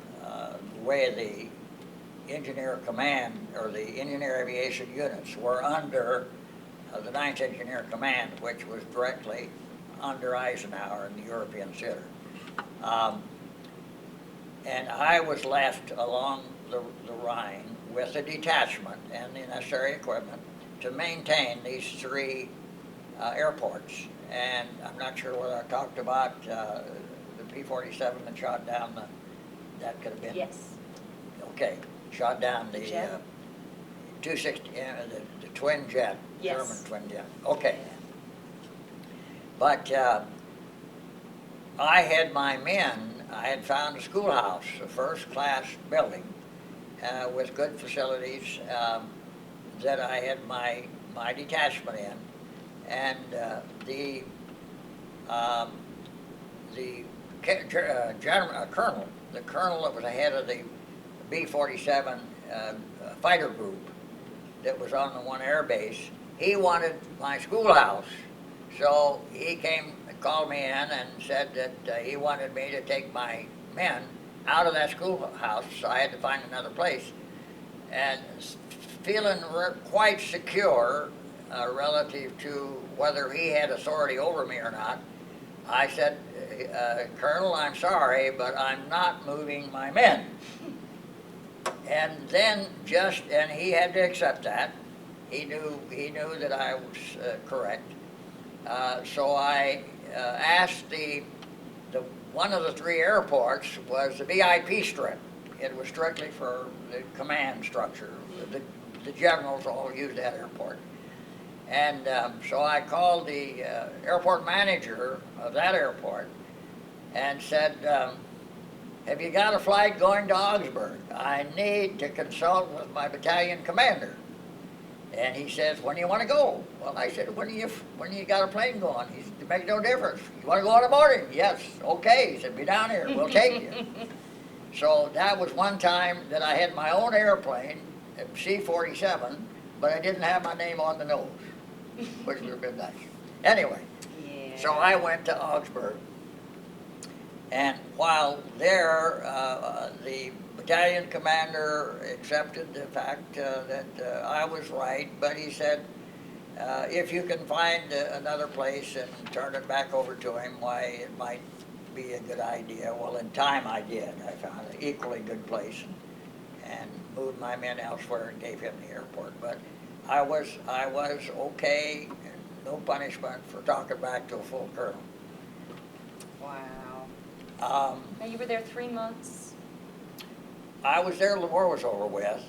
way the Engineer Command, or the Engineer Aviation units, were under the 9th Engineer Command, which was directly under Eisenhower in the European Theater. And I was left along the Rhine with a detachment and the necessary equipment to maintain these 3 airports. And I'm not sure whether I talked about the P-47 that shot down that could have been. Yes. Okay, shot down the jet? 260, the twin jet, Yes. German twin jet. Okay. But I had my men, I had found a schoolhouse, a first-class building with good facilities, that I had my detachment in, and colonel, the colonel that was the head of the B-47 fighter group that was on the one air base, he wanted my schoolhouse. So he came and called me in and said that he wanted me to take my men out of that schoolhouse, so I had to find another place. And feeling quite secure relative to whether he had authority over me or not, I said, Colonel, I'm sorry, but I'm not moving my men. And then and he had to accept that. He knew that I was correct. So I asked one of the three airports was the VIP strip. It was strictly for the command structure. The generals all used that airport. And so I called the airport manager of that airport and said, have you got a flight going to Augsburg? I need to consult with my battalion commander. And he says, when do you want to go? Well, I said, when you got a plane going? He said, it makes no difference. You want to go in the morning? Yes, okay. He said, be down here, we'll take you. So that was one time that I had my own airplane, C-47, but I didn't have my name on the nose, which would have been nice. Anyway, so I went to Augsburg. And while there, the battalion commander accepted the fact that I was right, but he said, if you can find another place and turn it back over to him, why, it might be a good idea. Well, in time I did. I found an equally good place and moved my men elsewhere and gave him the airport. But I was okay, and no punishment for talking back to a full colonel. Wow. Now you were there 3 months? I was there, the war was over with.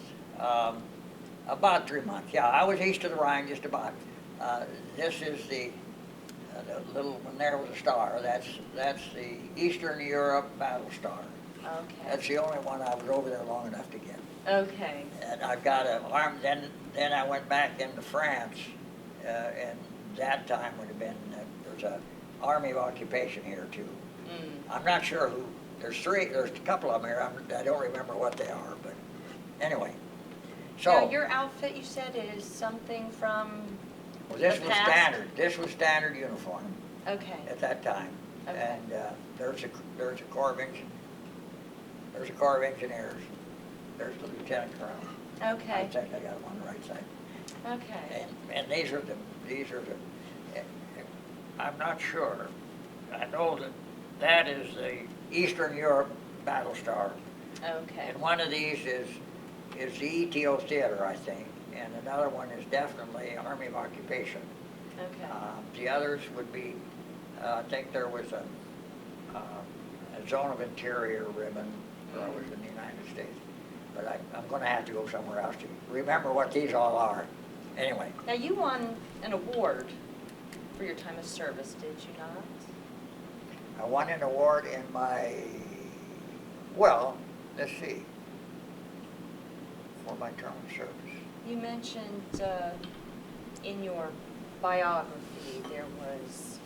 About 3 months, yeah. I was east of the Rhine, just about. This is the little one there with a star. That's the Eastern Europe battle star. Okay. That's the only one I was over there long enough to get. Okay. And I've got an arm. Then I went back into France, and that time would have been there's a army of occupation here too. I'm not sure who. There's a couple of them here. I don't remember what they are, but anyway. So now your outfit, you said, is something from well, this the was past? standard. This was standard uniform Okay. at that time. Okay. And there's a Corps of Engineers. There's the Lieutenant Colonel. Okay. I think I got them on the right side. Okay. And these are the. I'm not sure. I know that is the Eastern Europe battle star. Okay. And one of these is the ETO theater, I think, and another one is definitely Army of Occupation. Okay. The others would be, I think there was a zone of interior ribbon where I was in the United States. But I'm going to have to go somewhere else to remember what these all are. Anyway. Now you won an award for your time of service, did you not? I won an award in let's see, for my term of service. You mentioned in your biography there was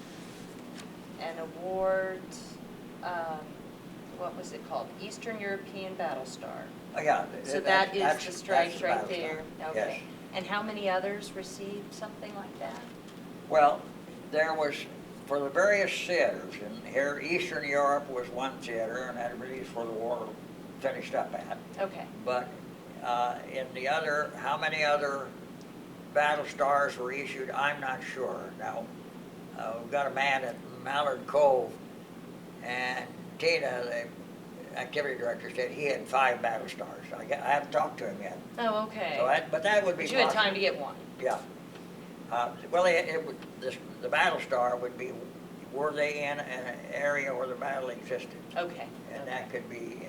an award, what was it called? Eastern European Battle Star. Oh, yeah. So that is the stripes right battle there. star. Okay. Yes. And how many others received something like that? Well, there was, for the various theaters, and here Eastern Europe was one theater, and that really is where the war finished up at. Okay. But in the other, how many other battle stars were issued, I'm not sure. Now, we've got a man at Mallard Cove, and Tina, the activity director, said he had 5 battle stars. I haven't talked to him yet. Oh, okay. So but that would be But you had possible. time to get one. Yeah. Well, the battle star would be, were they in an area where the battle existed? Okay. And that could be,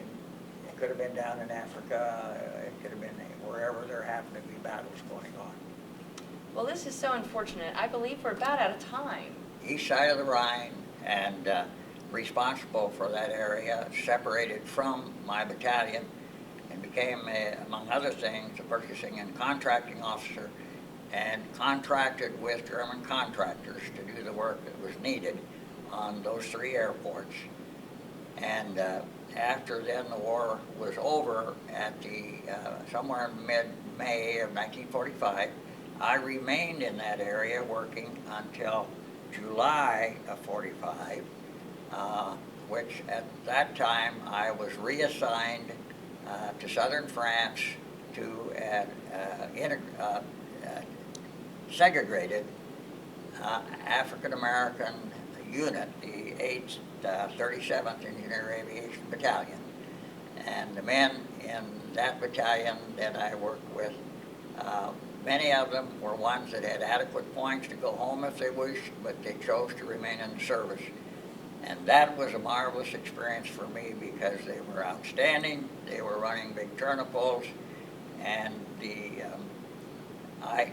it could have been down in Africa, it could have been wherever there happened to be battles going on. Well, this is so unfortunate. I believe we're about out of time. East side of the Rhine, and responsible for that area, separated from my battalion and became, among other things, a purchasing and contracting officer, and contracted with German contractors to do the work that was needed on those 3 airports. And after then the war was over, at the somewhere in mid-May of 1945, I remained in that area working until July of 45, which at that time I was reassigned to southern France to an segregated African-American unit, the 8th 37th Engineer Aviation Battalion. And the men in that battalion that I worked with, many of them were ones that had adequate points to go home if they wished, but they chose to remain in the service. And that was a marvelous experience for me because they were outstanding. They were running big turnipoles, and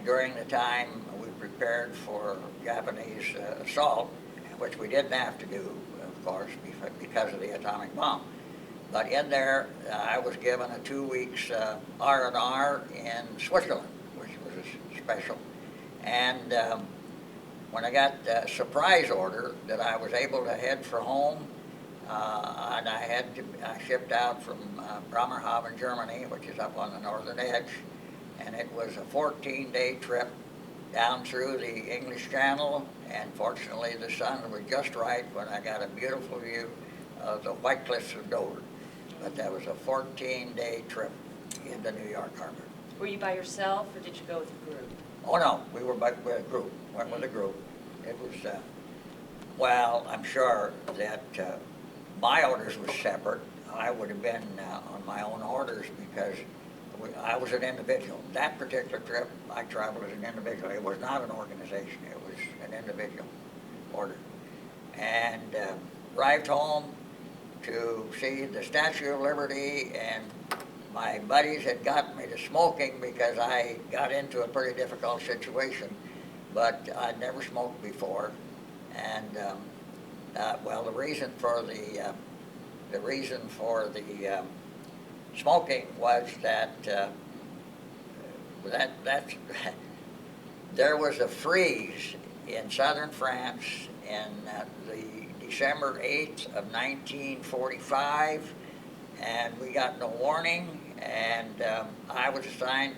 during the time we prepared for Japanese assault, which we didn't have to do, of course, because of the atomic bomb. But in there, I was given a 2 weeks R&R in Switzerland, which was special. And when I got the surprise order that I was able to head for home, and I shipped out from Bremerhaven, Germany, which is up on the northern edge, and it was a 14-day trip down through the English Channel, and fortunately the sun was just right when I got a beautiful view of the White Cliffs of Dover. But that was a 14-day trip into New York Harbor. Were you by yourself, or did you go with a group? Oh no, we were with a group, went with a group. It was, well, I'm sure that my orders were separate. I would have been on my own orders because I was an individual. That particular trip, I traveled as an individual. It was not an organization, it was an individual order. And arrived home to see the Statue of Liberty, and my buddies had gotten me to smoking because I got into a pretty difficult situation, but I'd never smoked before. And well, the reason for the smoking was that there was a freeze in southern France in the December 8th of 1945, and we got no warning, and I was assigned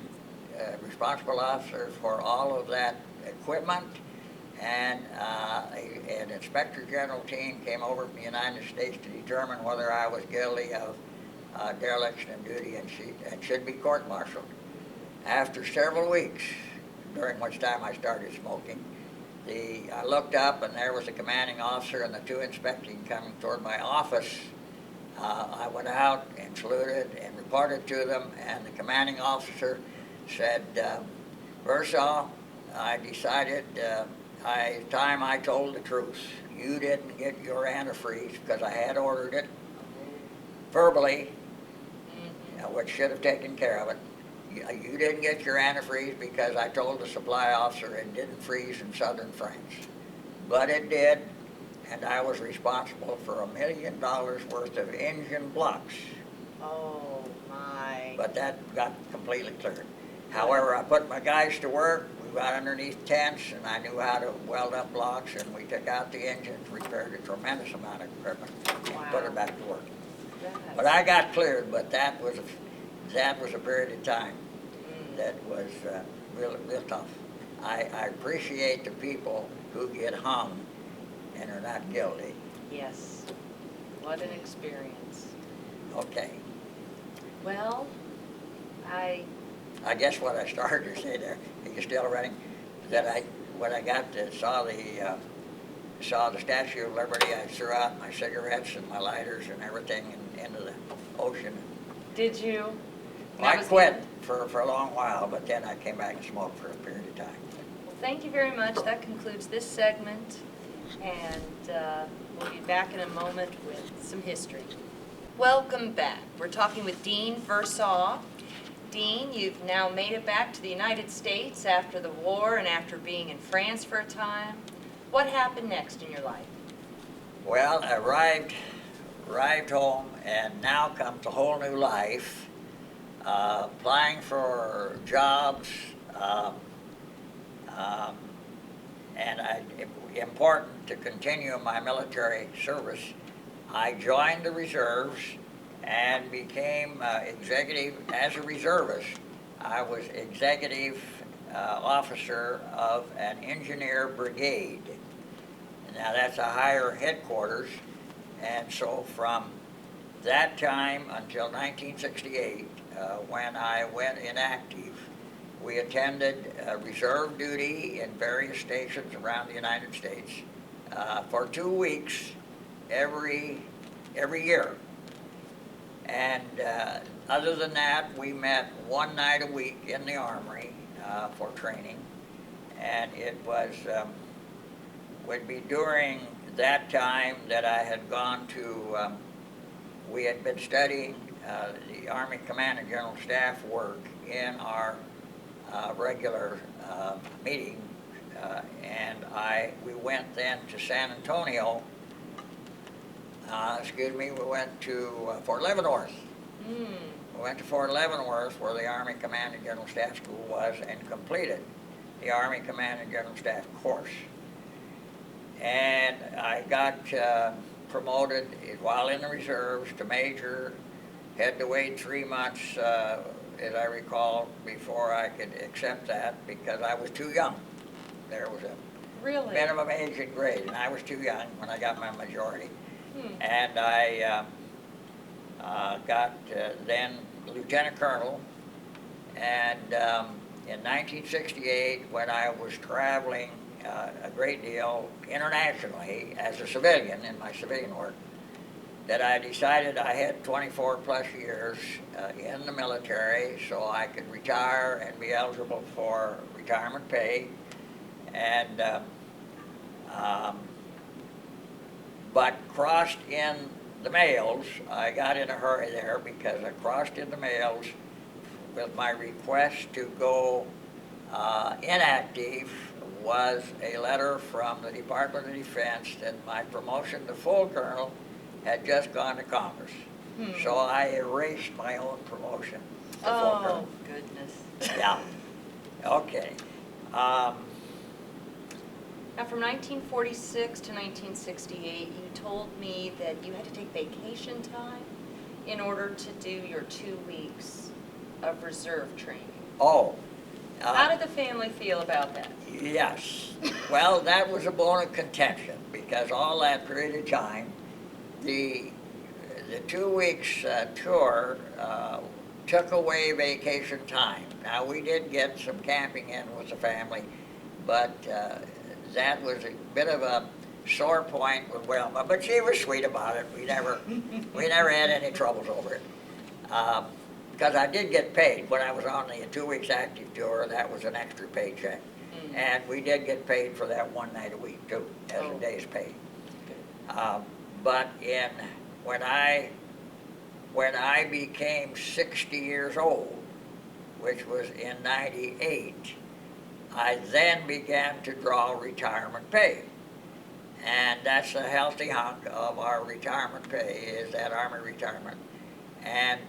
responsible officer for all of that equipment, and an inspector general team came over from the United States to determine whether I was guilty of dereliction in duty and should be court-martialed. After several weeks, during which time I started smoking, I looked up and there was the commanding officer and the 2 inspecting coming toward my office. I went out and saluted and reported to them, and the commanding officer said, Versaw, I decided time I told the truth. You didn't get your antifreeze because I had ordered it verbally, which should have taken care of it. You didn't get your antifreeze because I told the supply officer it didn't freeze in southern France. But it did, and I was responsible for $1 million worth of engine blocks. Oh, my. But that got completely cleared. However, I put my guys to work. We got underneath tents, and I knew how to weld up blocks, and we took out the engines, repaired a tremendous amount of equipment, and put it back to work. But I got cleared, but that was a period of time that was real tough. I appreciate the people who get hung and are not guilty. Yes. What an experience. Okay. Well, I guess what I started to say there, are you still running? That when I got saw the Statue of Liberty, I threw out my cigarettes and my lighters and everything into the ocean. Did you? I quit for a long while, but then I came back and smoked for a period of time. Well, thank you very much. That concludes this segment, and we'll be back in a moment with some history. Welcome back. We're talking with Dean Versaw. Dean, you've now made it back to the United States after the war and after being in France for a time. What happened next in your life? Well, I arrived home, and now comes a whole new life. applying for jobs, um, um, and important to continue my military service, I joined the reserves and became executive as a reservist. I was executive officer of an engineer brigade. Now that's a higher headquarters, and so from that time until 1968, when I went inactive, we attended reserve duty in various stations around the United States for 2 weeks every year. And other than that, we met one night a week in the Armory for training, and it would be during that time that I had gone to, we had been studying the Army Command and General Staff work in our regular meeting, and we went then to San Antonio, we went to Fort Leavenworth. We went to Fort Leavenworth where the Army Command and General Staff School was and completed the Army Command and General Staff course. And I got promoted while in the reserves to major, had to wait 3 months, as I recall, before I could accept that because I was too young. There was a minimum age and grade, and I was too young when I got my majority. And I got then lieutenant colonel, and in 1968, when I was traveling a great deal internationally as a civilian in my civilian work, that I decided I had 24 plus years in the military so I could retire and be eligible for retirement pay, and but crossed in the mails. I got in a hurry there because I crossed in the mails with my request to go inactive was a letter from the Department of Defense that my promotion to full colonel had just gone to Congress. So I erased my own promotion to full colonel. Oh, goodness. Yeah. Okay. Now, from 1946 to 1968, you told me that you had to take vacation time in order to do your 2 weeks of reserve training. Oh. How did the family feel about that? Yes. Well, that was a bone of contention because all that period of time, the 2 weeks tour took away vacation time. Now, we did get some camping in with the family, but that was a bit of a sore point with Wilma, but she was sweet about it. We never had any troubles over it. Because I did get paid when I was on the 2 weeks active tour. That was an extra paycheck, and we did get paid for that one night a week too, as a day's pay. But when I became 60 years old, which was in '98, I then began to draw retirement pay. And that's a healthy hunk of our retirement pay, is that Army retirement. And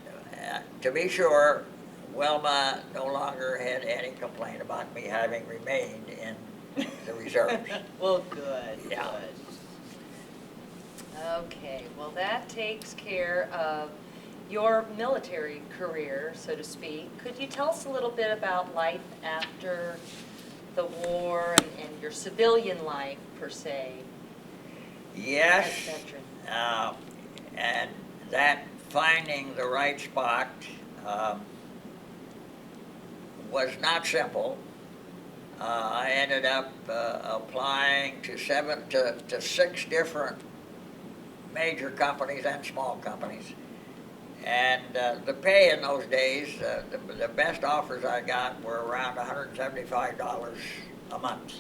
to be sure, Wilma no longer had any complaint about me having remained in the reserves. Well, good. Yeah. Good. Okay, well, that takes care of your military career, so to speak. Could you tell us a little bit about life after the war and your civilian life, per se? Yes, As a veteran? and that finding the right spot was not simple. I ended up applying to 6 different major companies and small companies. And the pay in those days, the best offers I got were around $175 a month.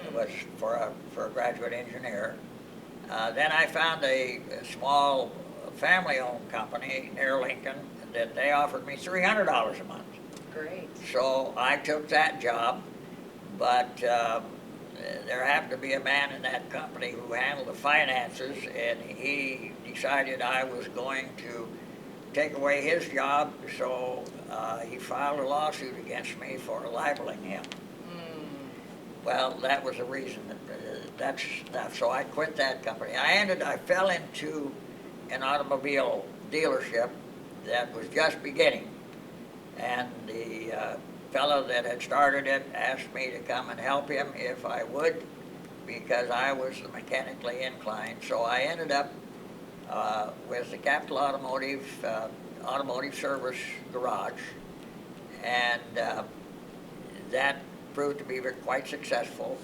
It was for a graduate engineer. Then I found a small family-owned company near Lincoln that they offered me $300 a month. Great. So I took that job, but there happened to be a man in that company who handled the finances, and he decided I was going to take away his job, so he filed a lawsuit against me for libeling him. Well, that was the reason. So I quit that company. I fell into an automobile dealership that was just beginning, and the fellow that had started it asked me to come and help him if I would, because I was mechanically inclined. So I ended up with the Capital Automotive Service Garage, and that proved to be quite successful,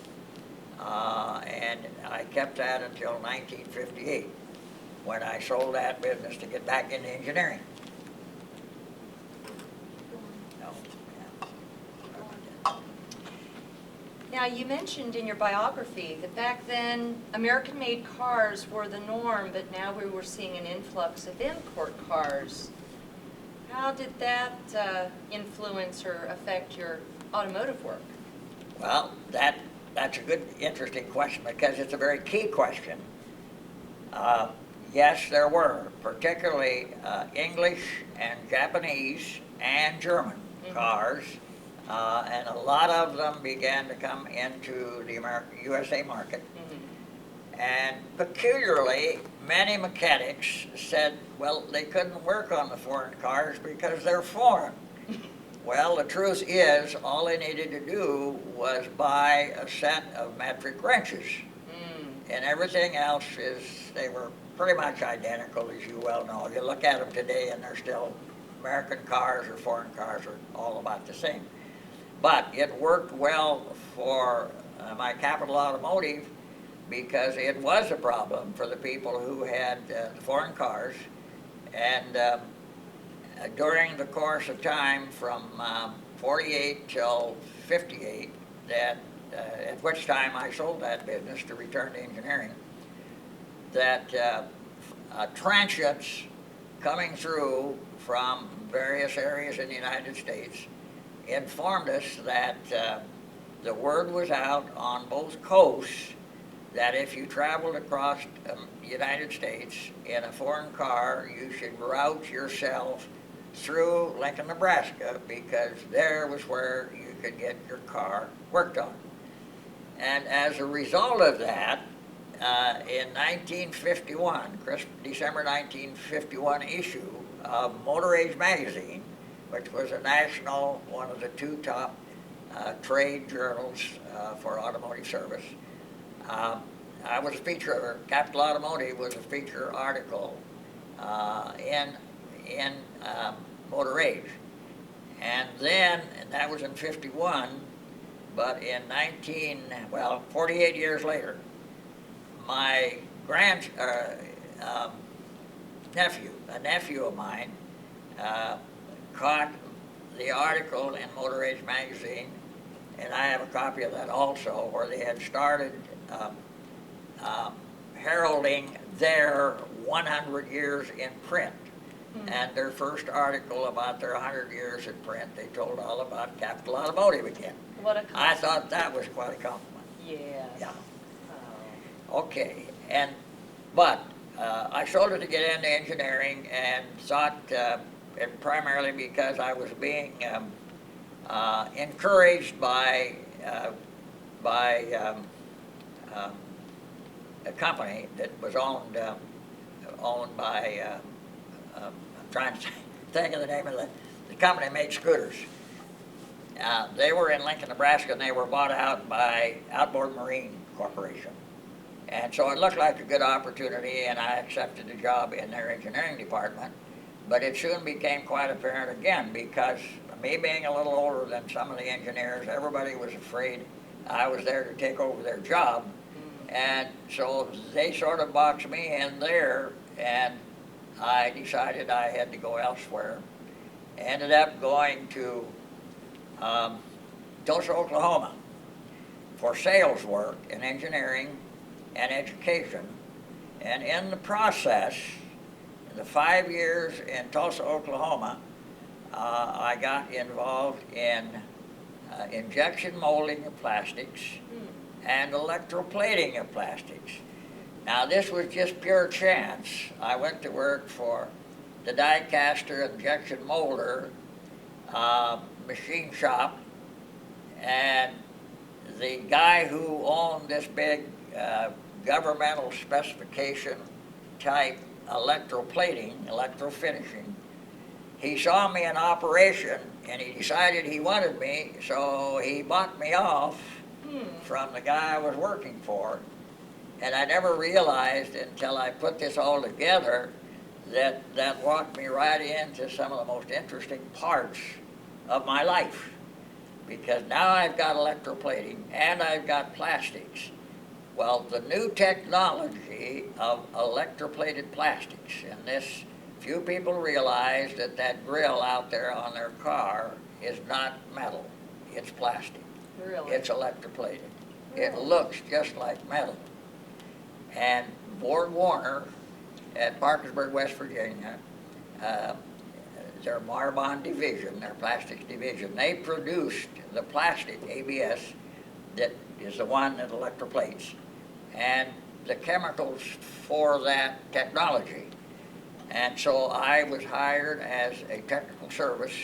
and I kept that until 1958, when I sold that business to get back into engineering. No, yeah. Now, you mentioned in your biography that back then American-made cars were the norm, but now we were seeing an influx of import cars. How did that influence or affect your automotive work? Well, that's a good, interesting question, because it's a very key question. Yes, there were, particularly English and Japanese and German cars, and a lot of them began to come into the USA market. And peculiarly, many mechanics said, well, they couldn't work on the foreign cars because they're foreign. Well, the truth is, all they needed to do was buy a set of metric wrenches. And everything else they were pretty much identical, as you well know. You look at them today and they're still, American cars or foreign cars are all about the same. But it worked well for my Capital Automotive, because it was a problem for the people who had foreign cars. And during the course of time from 48 till 58, at which time I sold that business to return to engineering, that transients coming through from various areas in the United States informed us that the word was out on both coasts that if you traveled across the United States in a foreign car, you should route yourself through Lincoln, Nebraska, because there was where you could get your car worked on. And as a result of that, in 1951, December 1951 issue of Motor Age magazine, which was a national, one of the two top trade journals for automotive service, I was a feature, Capital Automotive was a feature article in Motor Age. And then, and that was in 51, but in 48 years later, my a nephew of mine, caught the article in Motor Age magazine, and I have a copy of that also, where they had started heralding their 100 years in print. And their first article about their 100 years in print, they told all about Capital Automotive again. What a compliment. I thought that was quite a compliment. Yes. Yeah. Okay, but I sold it to get into engineering, and thought, and primarily because I was being encouraged by a company that was owned by, I'm trying to think of the name of the company that made scooters. They were in Lincoln, Nebraska, and they were bought out by Outboard Marine Corporation. And so it looked like a good opportunity, and I accepted the job in their engineering department. But it soon became quite apparent again, because me being a little older than some of the engineers, everybody was afraid I was there to take over their job. And so they sort of boxed me in there, and I decided I had to go elsewhere. Ended up going to Tulsa, Oklahoma for sales work in engineering and education. And in the process, in the 5 years in Tulsa, Oklahoma, I got involved in injection molding of plastics and electroplating of plastics. Now, this was just pure chance. I went to work for the die caster injection molder machine shop, and the guy who owned this big governmental specification type electroplating, electrofinishing, he saw me in operation and he decided he wanted me, so he bought me off from the guy I was working for. And I never realized until I put this all together that that walked me right into some of the most interesting parts of my life. Because now I've got electroplating and I've got plastics. Well, the new technology of electroplated plastics, and this, few people realize that that grill out there on their car is not metal, it's plastic. Really? It's electroplated. It Really? looks just like metal. And Borg Warner at Parkersburg, West Virginia, their Marbon division, their plastics division, they produced the plastic ABS that is the one that electroplates, and the chemicals for that technology. And so I was hired as a technical service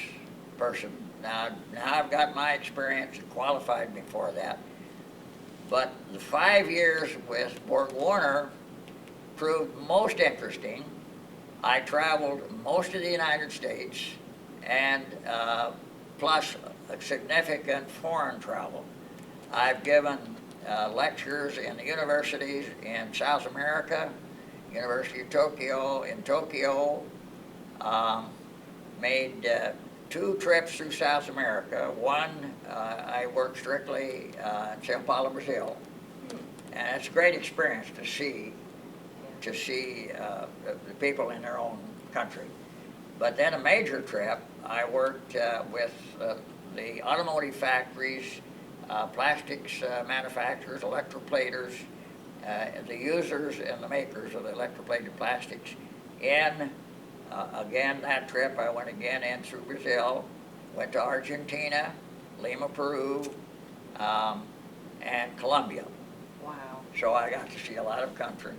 person. Now I've got my experience and qualified me for that. But the 5 years with Borg Warner proved most interesting. I traveled most of the United States, and plus a significant foreign travel. I've given lectures in the universities in South America, University of Tokyo, in Tokyo, made 2 trips through South America. One, I worked strictly in Sao Paulo, Brazil, and it's a great experience to see the people in their own country. But then a major trip, I worked with the automotive factories, plastics manufacturers, electroplaters, the users and the makers of the electroplated plastics. Again, that trip, I went again in through Brazil, went to Argentina, Lima, Peru, and Colombia. Wow. So I got to see a lot of country.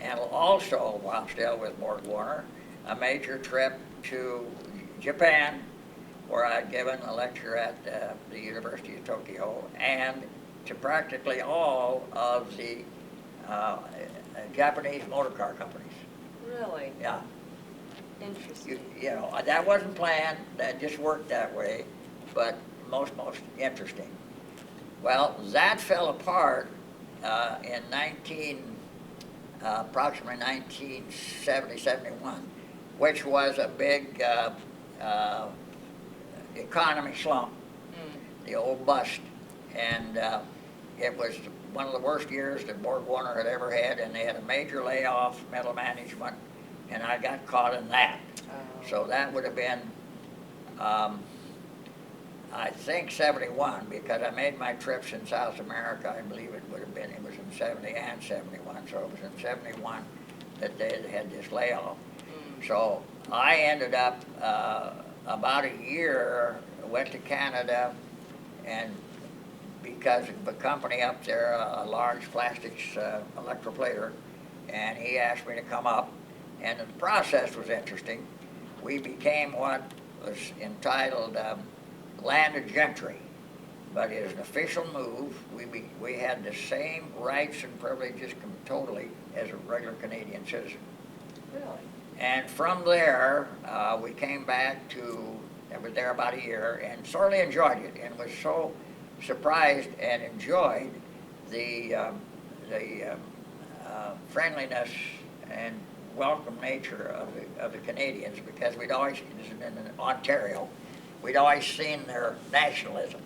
And also, while still with Borg Warner, a major trip to Japan, where I'd given a lecture at the University of Tokyo, and to practically all of the Japanese motor car companies. Really? Yeah. Interesting. You know, that wasn't planned, that just worked that way, but most interesting. Well, that fell apart in approximately 1970, 71, which was a big economy slump, the old bust. And it was one of the worst years that Borg Warner had ever had, and they had a major layoff, middle management, and I got caught in that. Oh. So that would have been, I think 71, because I made my trips in South America. I believe it was in 70 and 71, so it was in 71 that they had this layoff. So I ended up about a year, went to Canada, and because of a company up there, a large plastics electroplater, and he asked me to come up, and the process was interesting. We became what was entitled landed gentry, but as an official move, we had the same rights and privileges totally as a regular Canadian citizen. Really? And from there, we came back to, I was there about a year, and sorely enjoyed it, and was so surprised and enjoyed the friendliness and welcome nature of the Canadians, because we'd always, in Ontario, we'd always seen their nationalism.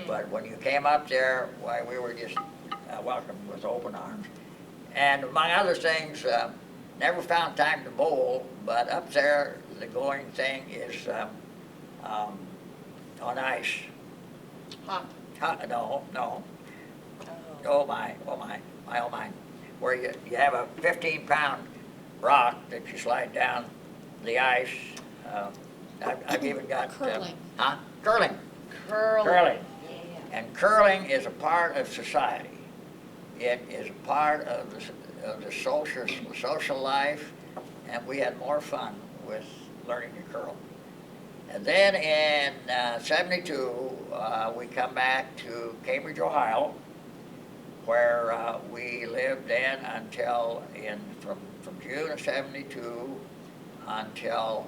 But when you came up there, why, we were just welcomed with open arms. And among other things, never found time to bowl, but up there, the going thing is on ice. Hot. No. Oh. Oh my, oh my. Where you have a 15-pound rock that you slide down the ice. I've even got... Curling. Curling. Curling. Yeah. And curling is a part of society. It is a part of the social life, and we had more fun with learning to curl. And then in 72, we come back to Cambridge, Ohio, where we lived then until from June of 72 until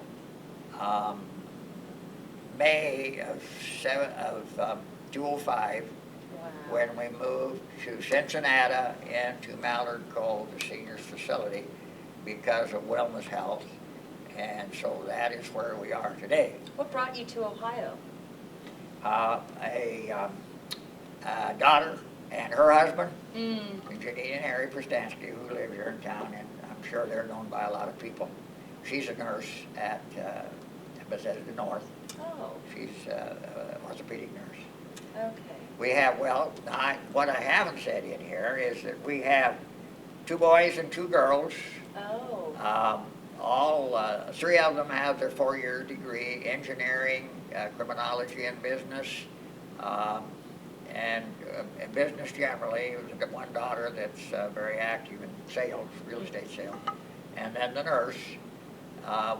May of 2005, Wow. when we moved to Cincinnati and to Mallard Cove, the seniors facility, because of wellness health. And so that is where we are today. What brought you to Ohio? A daughter and her husband, Mm. Janine and Harry Prestansky, who live here in town, and I'm sure they're known by a lot of people. She's a nurse at Bethesda North. Oh, She's an orthopedic nurse. okay. We have, what I haven't said in here is that we have 2 boys and 2 girls. Oh. All 3 of them have their 4-year degree, engineering, criminology, and business, and business generally. We've got one daughter that's very active in sales, real estate sales, and then the nurse.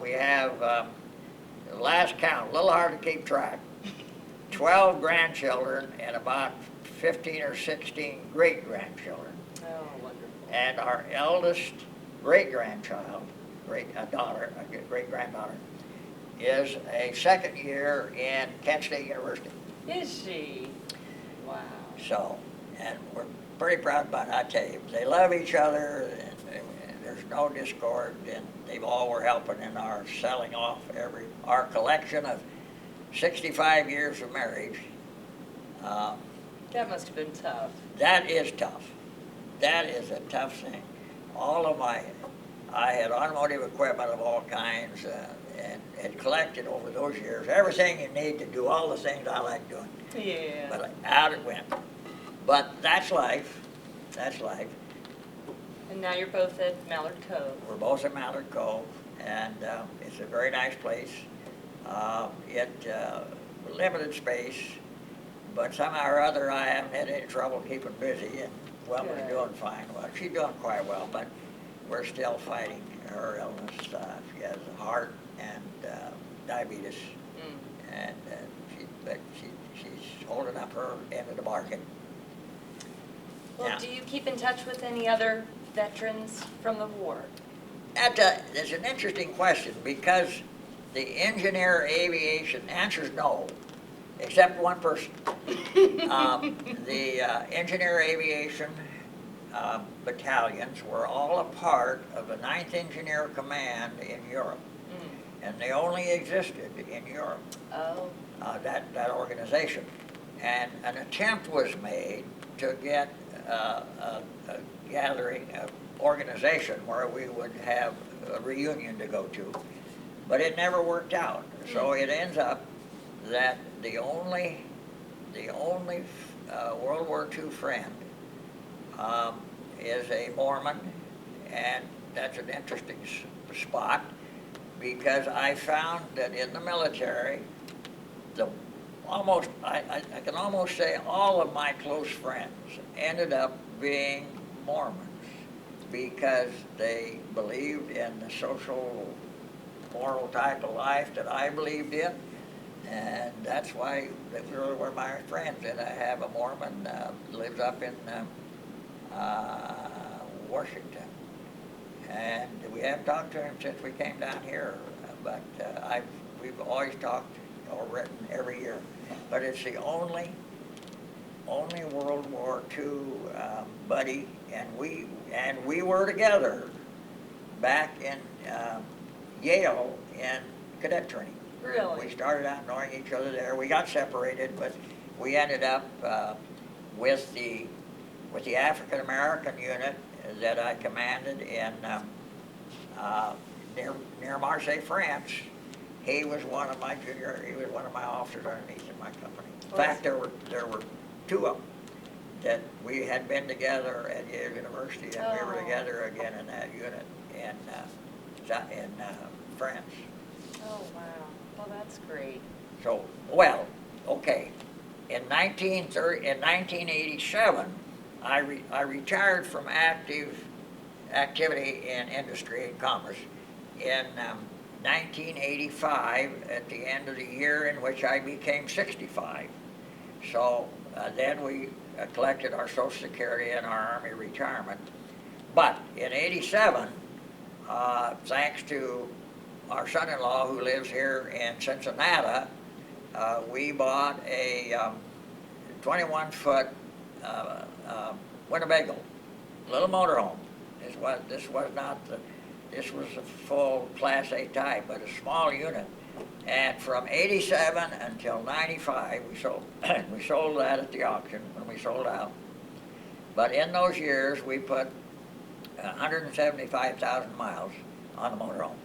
We have, last count, a little hard to keep track, 12 grandchildren and about 15 or 16 great-grandchildren. Oh, wonderful. And our eldest great-grandchild, great-granddaughter, is a 2nd year in Kent State University. Is she? Wow. So, and we're pretty proud about it, I tell you. They love each other, and there's no discord, and they all were helping in our selling off our collection of 65 years of marriage. That must have been tough. That is tough. That is a tough thing. I had automotive equipment of all kinds, and had collected over those years everything you need to do all the things I like doing. Yeah. But out it went. But that's life. That's life. And now you're both at Mallard Cove. We're both at Mallard Cove, and it's a very nice place. Limited space, but somehow or other I haven't had any trouble keeping busy, and Wilma's Good. doing fine. Well, she's doing quite well, but we're still fighting her illness. She has a heart and diabetes, and she's holding up her end of the bargain. Well, Yeah. do you keep in touch with any other veterans from the war? That's an interesting question, because the engineer aviation answers no, except one person. The engineer aviation battalions were all a part of the 9th Engineer Command in Europe, and they only existed in Europe, Oh. that organization. And an attempt was made to get a gathering, organization where we would have a reunion to go to, but it never worked out. So it ends up that the only World War II friend is a Mormon, and that's an interesting spot, because I found that in the military, I can almost say all of my close friends ended up being Mormons, because they believed in the social, moral type of life that I believed in, and that's why they really were my friends. And I have a Mormon lives up in Washington, and we haven't talked to him since we came down here, but we've always talked or written every year. But it's the only World War II buddy, and we were together back in Yale in cadet training. Really? We started out knowing each other there. We got separated, but we ended up with the African American unit that I commanded in near Marseille, France. He was one of my officers underneath in my company. In fact, there were 2 of them that we had been together at Yale University, and we were together again in that unit in France. Oh, wow. Well, that's great. So, okay. In 1987, I retired from active activity in industry and commerce. In 1985 at the end of the year in which I became 65. So then we collected our Social Security and our Army retirement. But in '87, thanks to our son-in-law who lives here in Cincinnati, we bought a 21-foot Winnebago, little motorhome. This was a full Class A type, but a small unit. And from '87 until '95, we sold we sold that at the auction when we sold out. But in those years, we put 175,000 miles on the motorhome.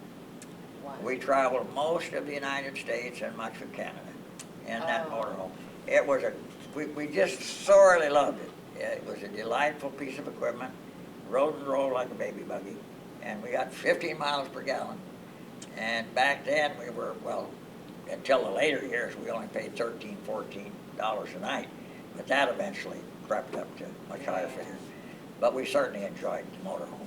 Wow. We traveled most of the United States and much of Canada in that motorhome. It was we just thoroughly loved it. It was a delightful piece of equipment, rode and rolled like a baby buggy, and we got 15 miles per gallon. And back then we were, well, until the later years, we only paid $13, $14 a night, but that eventually crept up to much higher figures. But we certainly enjoyed the motorhome.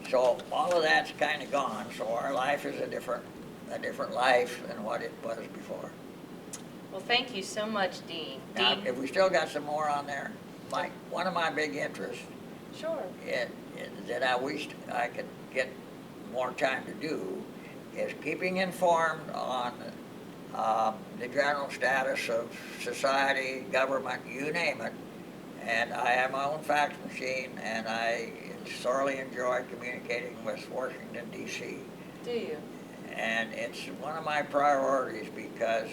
So all of that's kind of gone, so our life is a different life than what it was before. Well, thank you so much, Dean. Now, Dean? if we still got some more on there, one of my big interests Sure. that I wished I could get more time to do is keeping informed on the general status of society, government, you name it. And I have my own fax machine, and I thoroughly enjoy communicating with Washington, D.C. Do you? And it's one of my priorities because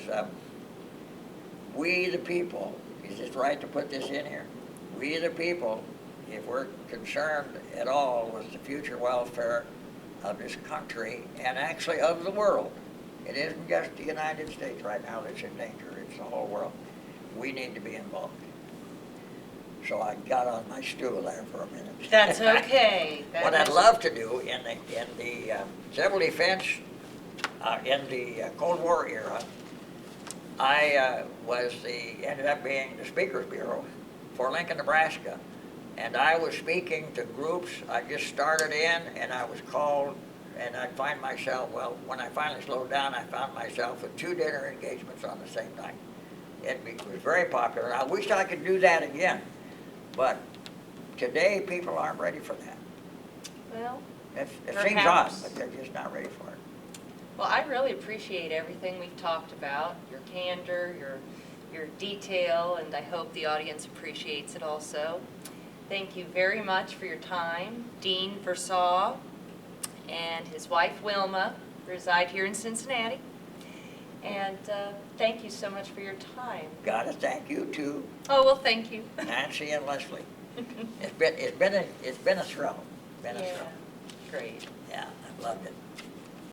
we the people, is it right to put this in here? We the people, if we're concerned at all with the future welfare of this country and actually of the world, it isn't just the United States right now that's in danger, it's the whole world. We need to be involved. So I got on my stool there for a minute. That's okay. What I'd love to do in the civil defense, in the Cold War era, I ended up being the Speaker's Bureau for Lincoln, Nebraska. And I was speaking to groups. I just started in, and I was called, and I'd find myself, well, when I finally slowed down, I found myself with 2 dinner engagements on the same night. It was very popular. I wish I could do that again, but today people aren't ready for that. Well, It seems odd, perhaps. but they're just not ready for it. Well, I really appreciate everything we've talked about, your candor, your detail, and I hope the audience appreciates it also. Thank you very much for your time. Dean Versaw and his wife Wilma reside here in Cincinnati. And thank you so much for your time. Gotta thank you too, Oh, well, thank you. Nancy and Leslie. It's been a thrill. Been a thrill. Great. Yeah, I've loved it.